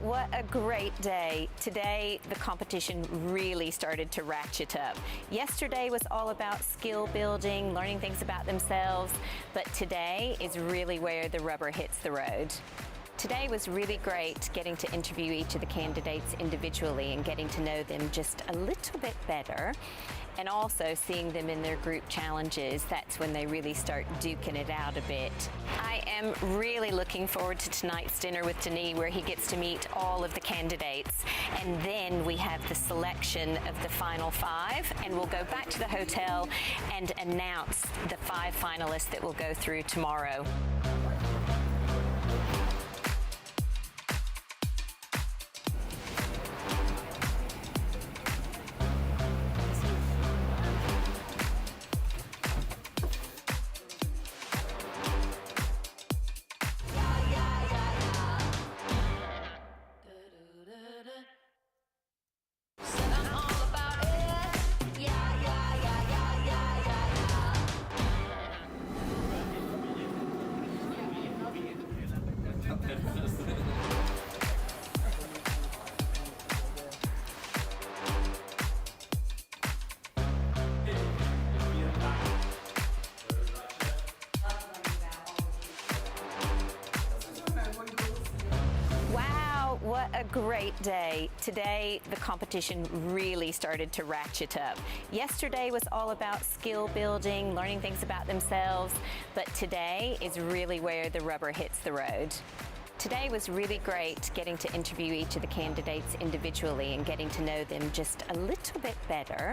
What a great day. Today, the competition really started to ratchet up. Yesterday was all about skill building, learning things about themselves, but today is really where the rubber hits the road. Today was really great getting to interview each of the candidates individually and getting to know them just a little bit better. And also seeing them in their group challenges, that's when they really start duking it out a bit. I am really looking forward to tonight's dinner with Denis, where he gets to meet all of the candidates. And then we have the selection of the final 5, and we'll go back to the hotel and announce the 5 finalists that will go through tomorrow. What a great day. Today, the competition really started to ratchet up. Yesterday was all about skill building, learning things about themselves, but today is really where the rubber hits the road. Today was really great getting to interview each of the candidates individually and getting to know them just a little bit better.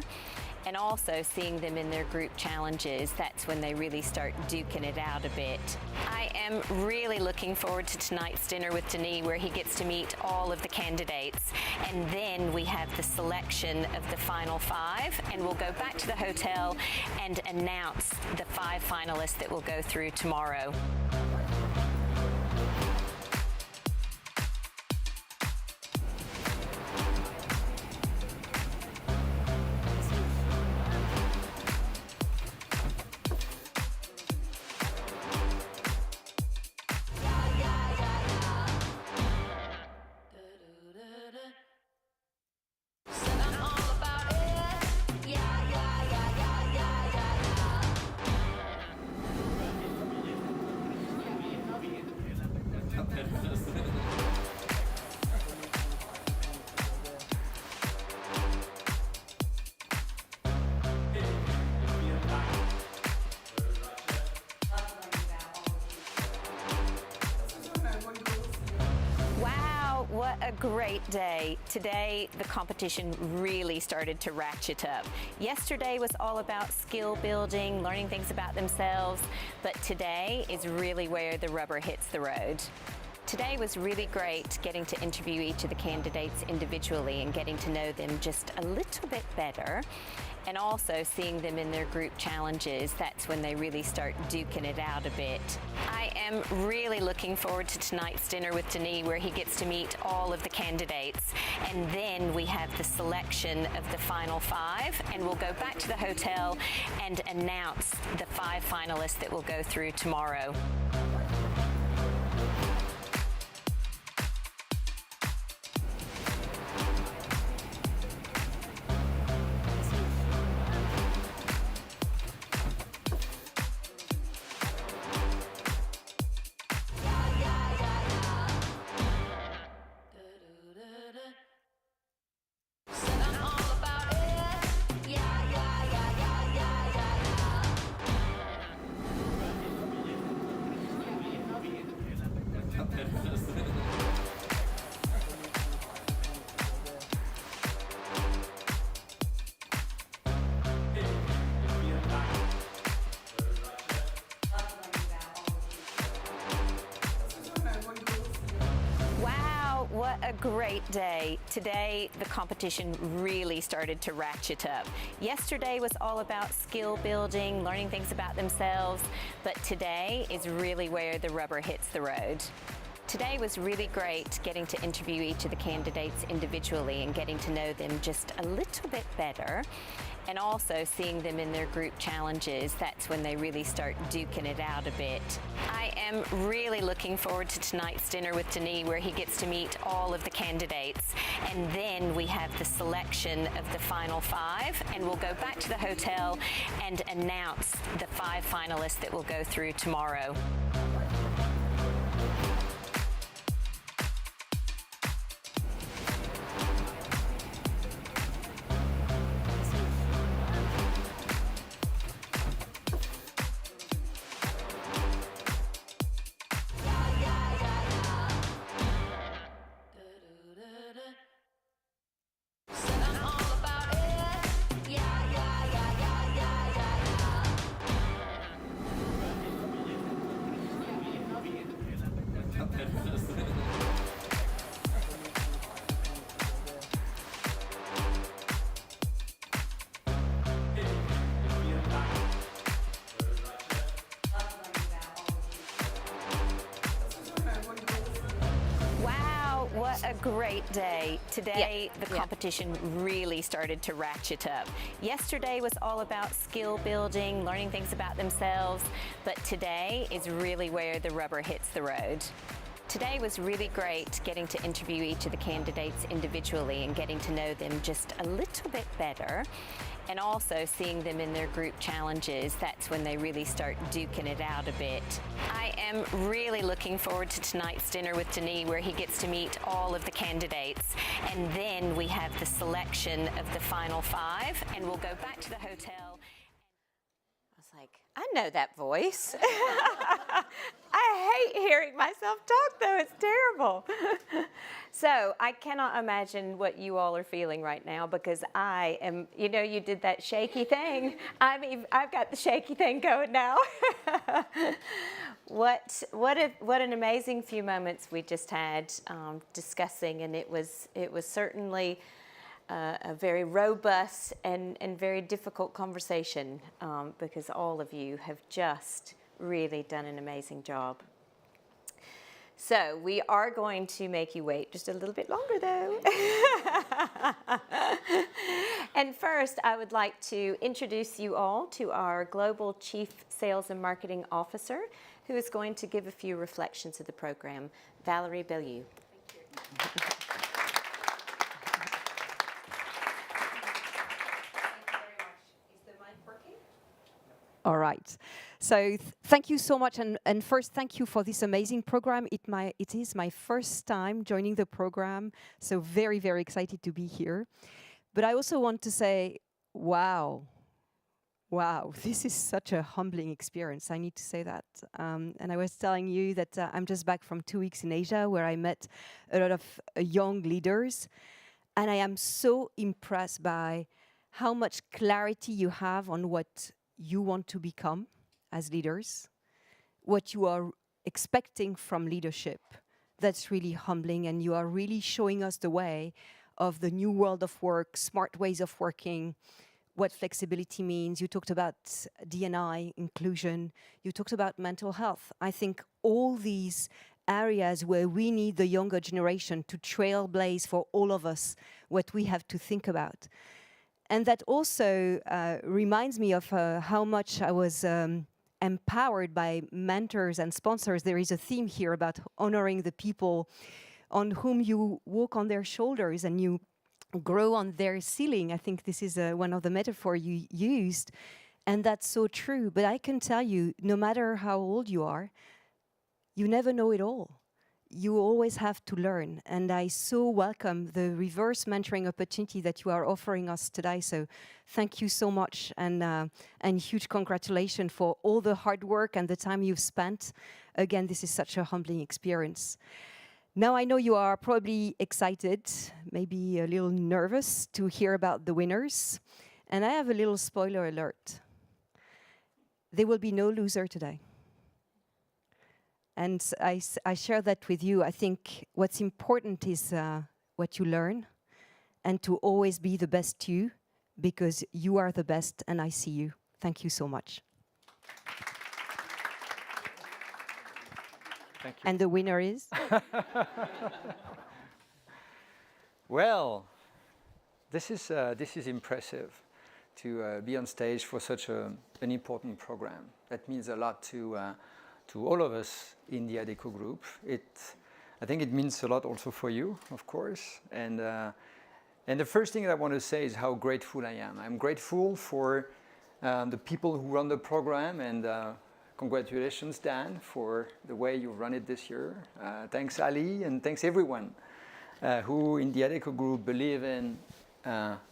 And also seeing them in their group challenges, that's when they really start duking it out a bit. I am really looking forward to tonight's dinner with Denis, where he gets to meet all of the candidates. And then we have the selection of the final 5, and we'll go back to the hotel and announce the 5 finalists that will go through tomorrow. great day. Today, the competition really started to ratchet up. Yesterday was all about skill building, learning things about themselves, but today is really where the rubber hits the road. Today was really great getting to interview each of the candidates individually and getting to know them just a little bit better, and also seeing them in their group challenges. That's when they really start duking it out a bit. I am really looking forward to tonight's dinner with Denis, where he gets to meet all of the candidates, and then we have the selection of the final 5, and we'll go back to the hotel and announce the 5 finalists that will go through tomorrow. What a great day. Today, the competition really started to ratchet up. Yesterday was all about skill building, learning things about themselves, but today is really where the rubber hits the road. Today was really great getting to interview each of the candidates individually and getting to know them just a little bit better, and also seeing them in their group challenges. That's when they really start duking it out a bit. I am really looking forward to tonight's dinner with Denis, where he gets to meet all of the candidates, and then we have the selection of the final 5, and we'll go back to the hotel and announce the 5 finalists that will go through tomorrow. What a great day. Today, the competition really started to ratchet up. Yesterday was all about skill building, learning things about themselves, but today is really where the rubber hits the road. Today was really great getting to interview each of the candidates individually and getting to know them just a little bit better, and also seeing them in their group challenges. That's when they really start duking it out a bit. I am really looking forward to tonight's dinner with Denis, where he gets to meet all of the candidates, and then we have the selection of the final 5, and we'll go back to the hotel. I was like, I know that voice. I hate hearing myself talk, though. It's terrible. So I cannot imagine what you all are feeling right now, because I am, you know, you did that shaky thing. I've got the shaky thing going now. What an amazing few moments we just had discussing, and it was certainly a very robust and very difficult conversation, because all of you have just really done an amazing job. So we are going to make you wait just a little bit longer, though. And first, I would like to introduce you all to our Global Chief Sales and Marketing Officer, who is going to give a few reflections of the program, Valerie Bellew. Thank you. All right. So thank you so much. And first, thank you for this amazing program. It is my first time joining the program, so very, very excited to be here. But I also want to say, wow, Wow, this is such a humbling experience. I need to say that. And I was telling you that I'm just back from 2 weeks in Asia where I met a lot of young leaders. And I am so impressed by how much clarity you have on what you want to become as leaders, what you are expecting from leadership. That's really humbling, and you are really showing us the way of the new world of work, smart ways of working, what flexibility means. You talked about D&I, inclusion. You talked about mental health. I think all these areas where we need the younger generation to trailblaze for all of us what we have to think about. And that also reminds me of how much I was empowered by mentors and sponsors. There is a theme here about honoring the people on whom you walk on their shoulders and you grow on their ceiling. I think this is one of the metaphors you used, and that's so true. But I can tell you, no matter how old you are, you never know it all. You always have to learn, and I so welcome the reverse mentoring opportunity that you are offering us today. So thank you so much, and huge congratulations for all the hard work and the time you've spent. Again, this is such a humbling experience. Now I know you are probably excited, maybe a little nervous to hear about the winners. And I have a little spoiler alert. There will be no loser today. And I share that with you. I think what's important is what you learn, and to always be the best you, because you are the best and I see you. Thank you so much. Thank you. And the winner is? Well, this is impressive to be on stage for such an important program. That means a lot to all of us in the Adecco Group. I think it means a lot also for you, of course. And the first thing I want to say is how grateful I am. I'm grateful for the people who run the program, and congratulations, Dan, for the way you run it this year. Thanks, Ali, and thanks everyone who in the Adecco Group believe in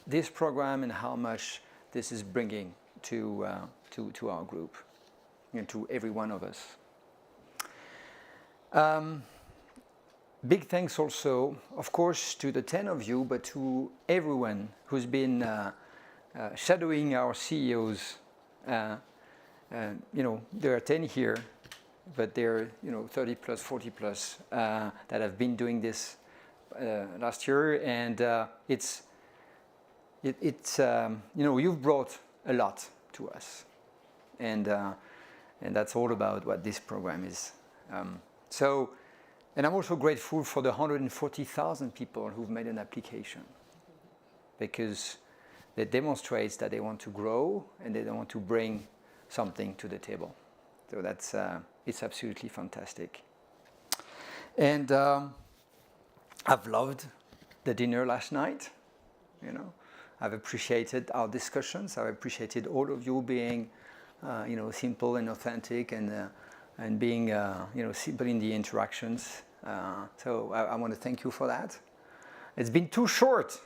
this program and how much this is bringing to our group and to every one of us. Big thanks also, of course, to the 10 of you, but to everyone who's been shadowing our CEOs. There are 10 here, but there are 30 plus, 40 plus that have been doing this last year, and you've brought a lot to us, and that's all about what this program is. And I'm also grateful for the 140,000 people who've made an application, because that demonstrates that they want to grow and they want to bring something to the table. So that's it's absolutely fantastic. And I've loved the dinner last night. I've appreciated our discussions. I've appreciated all of you being simple and authentic, and being simple in the interactions. So I want to thank you for that. It's been too short,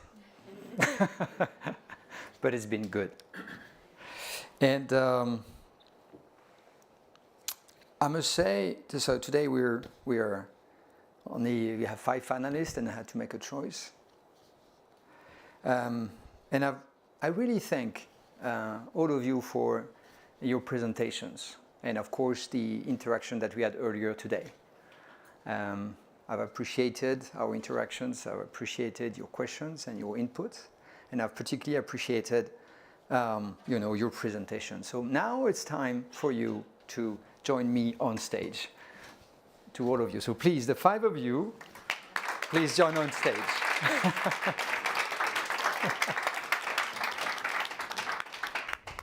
but it's been good. And I must say, so today we have 5 finalists, and I had to make a choice. And I really thank all of you for your presentations, and of course the interaction that we had earlier today. I've appreciated our interactions. I've appreciated your questions and your input, and I've particularly appreciated your presentation. So now it's time for you to join me on stage, to all of you. So please, the 5 of you, please join on stage.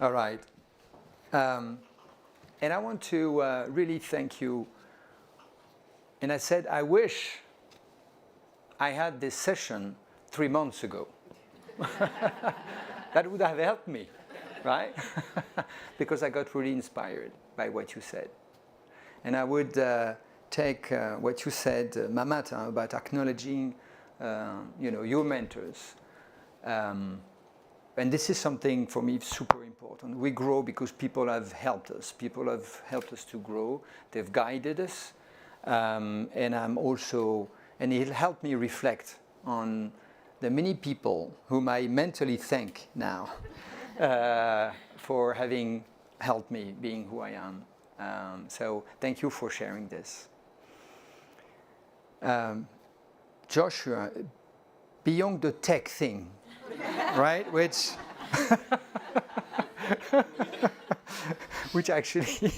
All right. And I want to really thank you. And I said, I wish I had this session 3 months ago. That would have helped me, right? Because I got really inspired by what you said. And I would take what you said, Mamata, about acknowledging, your mentors. And this is something for me super important. important. We grow because people have helped us. People have helped us to grow. They've guided us. And I'm also, and it helped me reflect on the many people whom I mentally thank now for having helped me being who I am. So thank you for sharing this. Joshua, beyond the tech thing, right? Which actually,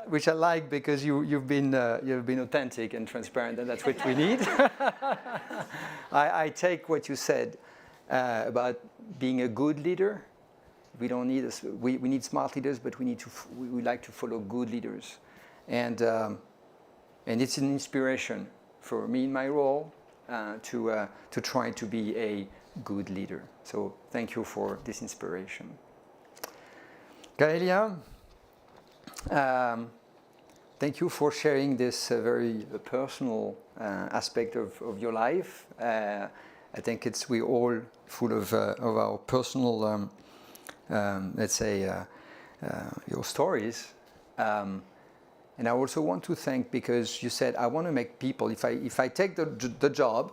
which I like because you've been authentic and transparent, and that's what we need. I take what you said about being a good leader. We don't need we need smart leaders, but we like to follow good leaders, and it's an inspiration for me in my role to try to be a good leader. So thank you for this inspiration. Gaelia, thank you for sharing this very personal aspect of your life. I think we're all full of our personal, let's say, your stories. And I also want to thank, because you said, I want to make people, if I take the job,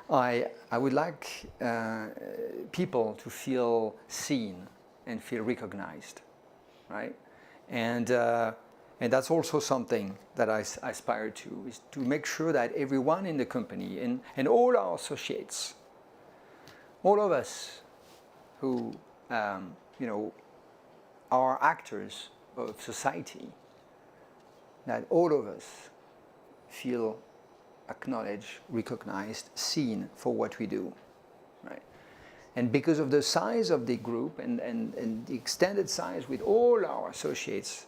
I would like people to feel seen and feel recognized, right? And that's also something that I aspire to, is to make sure that everyone in the company and all our associates, all of us who are actors of society, that all of us feel acknowledged, recognized, seen for what we do, right? And because of the size of the group and the extended size with all our associates,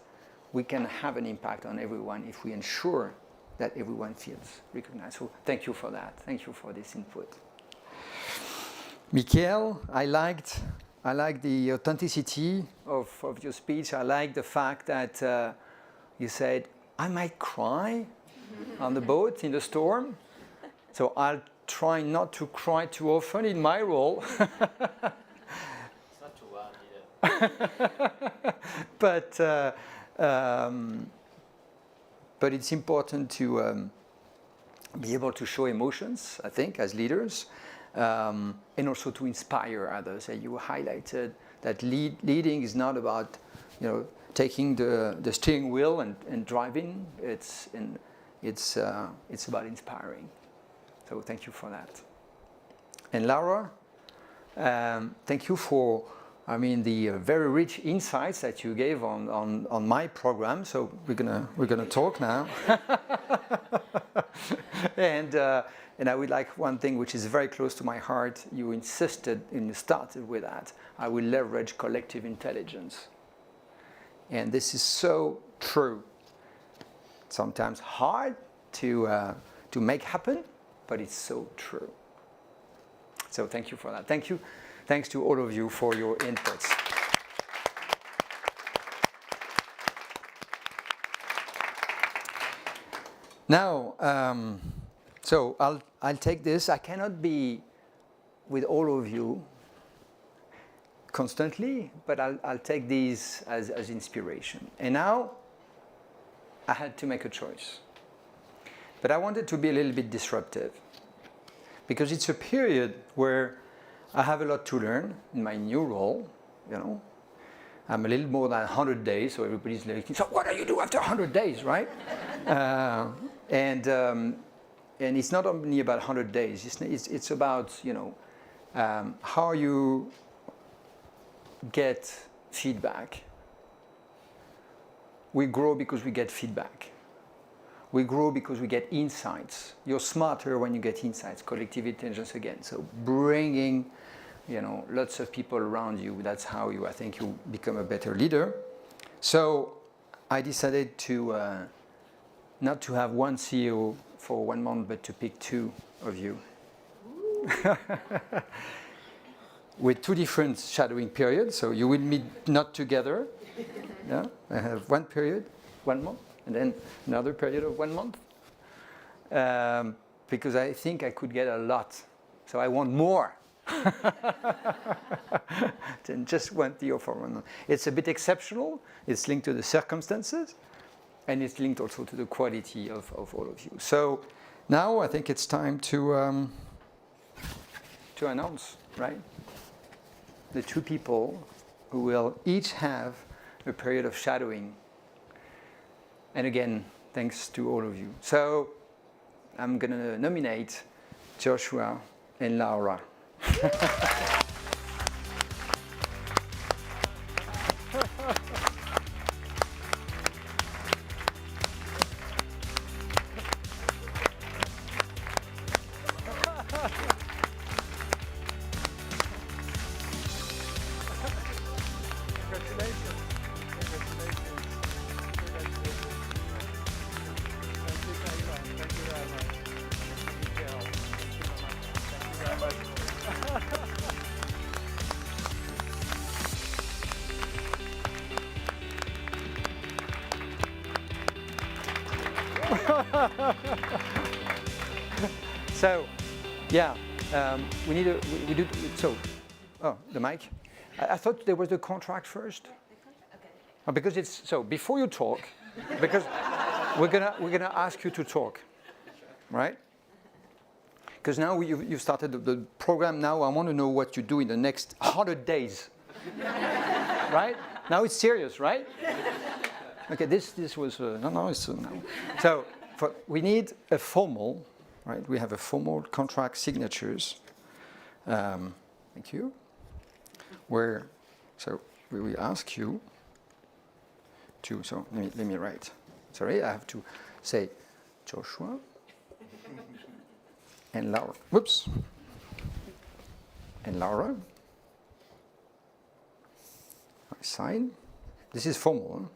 we can have an impact on everyone if we ensure that everyone feels recognized. So thank you for that. Thank you for this input. Michael, I liked the authenticity of your speech. I like the fact that you said, I might cry on the boat in the storm. So I'll try not to cry too often in my role. It's not too loud either. But it's important to be able to show emotions, I think, as leaders, and also to inspire others. And you highlighted that leading is not about, taking the steering wheel and driving. It's about inspiring. So thank you for that. And Laura, thank you for, the very rich insights that you gave on my program. So we're gonna talk now. And I would like one thing which is very close to my heart. You insisted and you started with that. I will leverage collective intelligence. And this is so true. Sometimes hard to make happen, but it's so true. So thank you for that. Thank you. Thanks to all of you for your inputs. Now, so I'll take this. I cannot be with all of you constantly, but I'll take these as inspiration. And now I had to make a choice. But I wanted to be a little bit disruptive, because it's a period where I have a lot to learn in my new role. I'm a little more than 100 days, so everybody's like, so what do you do after 100 days, right? And it's not only about 100 days. It's about how you get feedback. We grow because we get feedback. We grow because we get insights. You're smarter when you get insights. Collective intelligence again. So bringing, lots of people around you. That's how I think you become a better leader. So I decided to not to have one CEO for 1 month, but to pick 2 of you. With 2 different shadowing periods, so you will meet not together. Yeah, I have 1 period, 1 month, and then another period of 1 month, because I think I could get a lot. So I want more. Then just went the 041. It's a bit exceptional. It's linked to the circumstances, and it's linked also to the quality of all of you. So now I think it's time to announce, right? The two people who will each have a period of shadowing. And again, thanks to all of you. So I'm going to nominate Joshua and Laura. So, yeah, we need a, we do, so, oh, the mic. I thought there was the contract first. Oh, because it's, so before you talk, because we're gonna ask you to talk, right? Because now you've started the program now, I want to know what you do in the next 100 days, right? Now it's serious, right? Okay, this was, no, it's no. So, we need a formal, right? We have a formal contract signatures. Thank you. Where, so we will ask you to, so let me write. Sorry, I have to say Joshua and Laura. Whoops. And Laura. I sign. This is formal,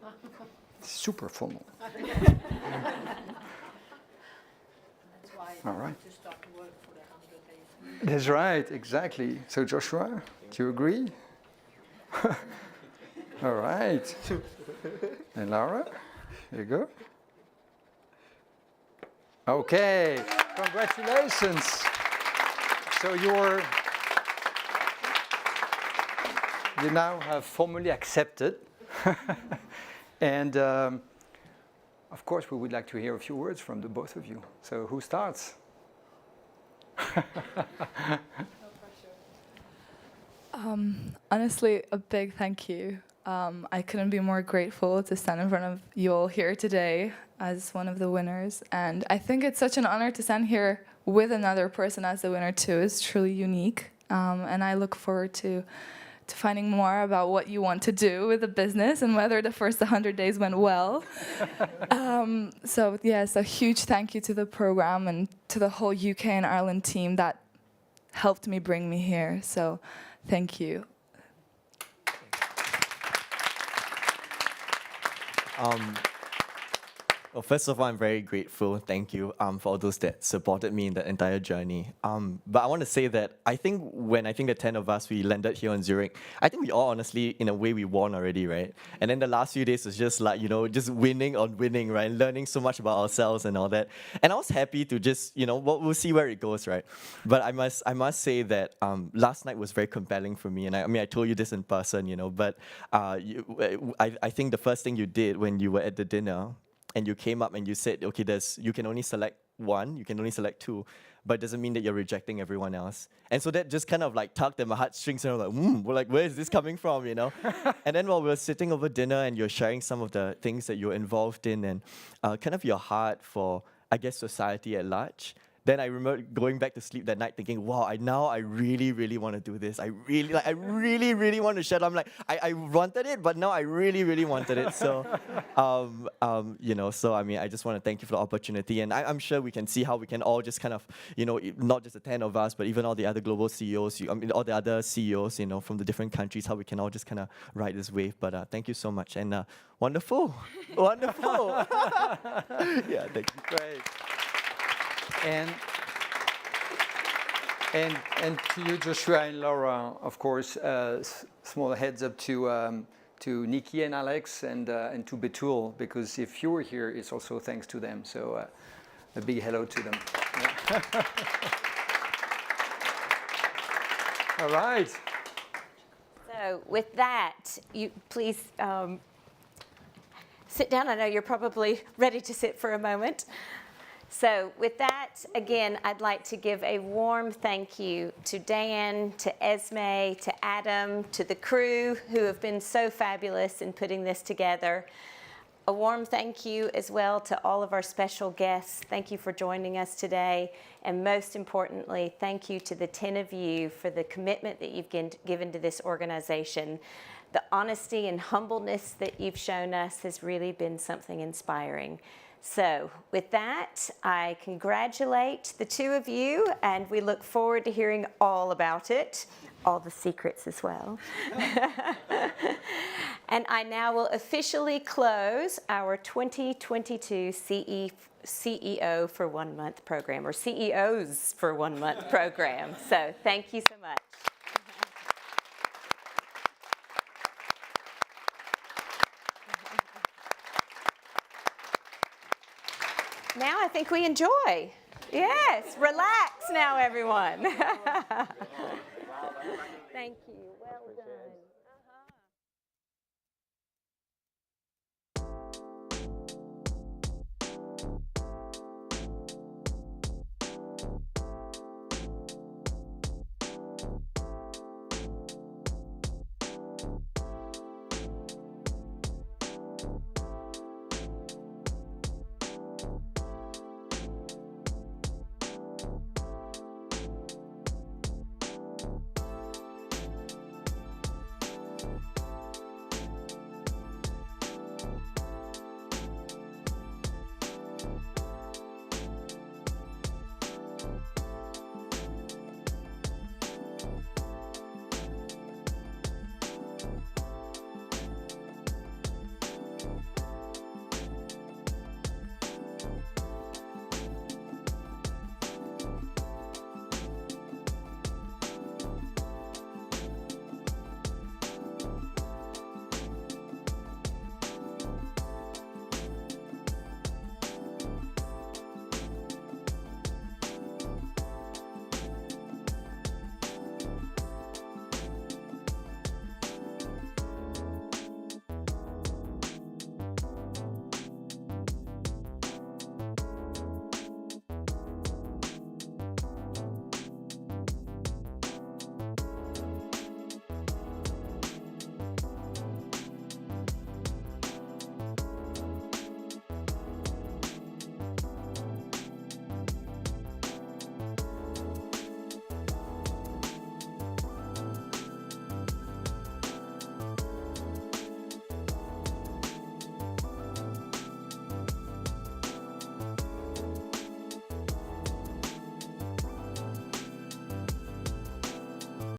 huh? Super formal. All right. To start to work for the 100 days. That's right, exactly. So Joshua, do you agree? All right. And Laura, there you go. Okay, congratulations. So you now have formally accepted. And of course, we would like to hear a few words from the both of you. So who starts? Honestly, a big thank you. I couldn't be more grateful to stand in front of you all here today as one of the winners. And I think it's such an honor to stand here with another person as the winner too. It's truly unique. And I look forward to finding more about what you want to do with the business and whether the first 100 days went well. So yes, a huge thank you to the program and to the whole UK and Ireland team that helped me bring me here. So thank you. Well, first of all, I'm very grateful. Thank you for all those that supported me in the entire journey. But I want to say that I think when the 10 of us, we landed here in Zurich, I think we all honestly, in a way, we won already, right? And then the last few days was just like, just winning on winning, right? Learning so much about ourselves and all that. And I was happy to just, we'll see where it goes, right? But I must say that last night was very compelling for me. And I told you this in person, but I think the first thing you did when you were at the dinner, and you came up and you said, okay, you can only select one, you can only select two, but it doesn't mean that you're rejecting everyone else. And so that just kind of like tugged at my heartstrings, and I was like, we're like, where is this coming from, And then while we were sitting over dinner and you're sharing some of the things that you're involved in and kind of your heart for, I guess, society at large, then I remember going back to sleep that night thinking, wow, I really, really want to do this. I really, really want to share. I'm like, I wanted it, but now I really, really wanted it. So, so I just want to thank you for the opportunity. And I'm sure we can see how we can all just kind of, not just the 10 of us, but even all the other global CEOs, all the other CEOs, from the different countries, how we can all just kind of ride this wave. But thank you so much. And wonderful. Wonderful. Yeah, thank you. Great. And to you, Joshua and Laura, of course, small heads up to Nikki and Alex and to Betul, because if you were here, it's also thanks to them. So a big hello to them. Yeah. All right. So with that, you please sit down. I know you're probably ready to sit for a moment. So with that, again, I'd like to give a warm thank you to Dan, to Esme, to Adam, to the crew who have been so fabulous in putting this together. A warm thank you as well to all of our special guests. Thank you for joining us today. And most importantly, thank you to the 10 of you for the commitment that you've given to this organization. The honesty and humbleness that you've shown us has really been something inspiring. So with that, I congratulate the two of you, and we look forward to hearing all about it, all the secrets as well. And I now will officially close our 2022 CEO for 1 month program, or CEOs for 1 month program. So thank you so much. Now I think we enjoy. Yes, relax now, everyone. Thank you. Well done.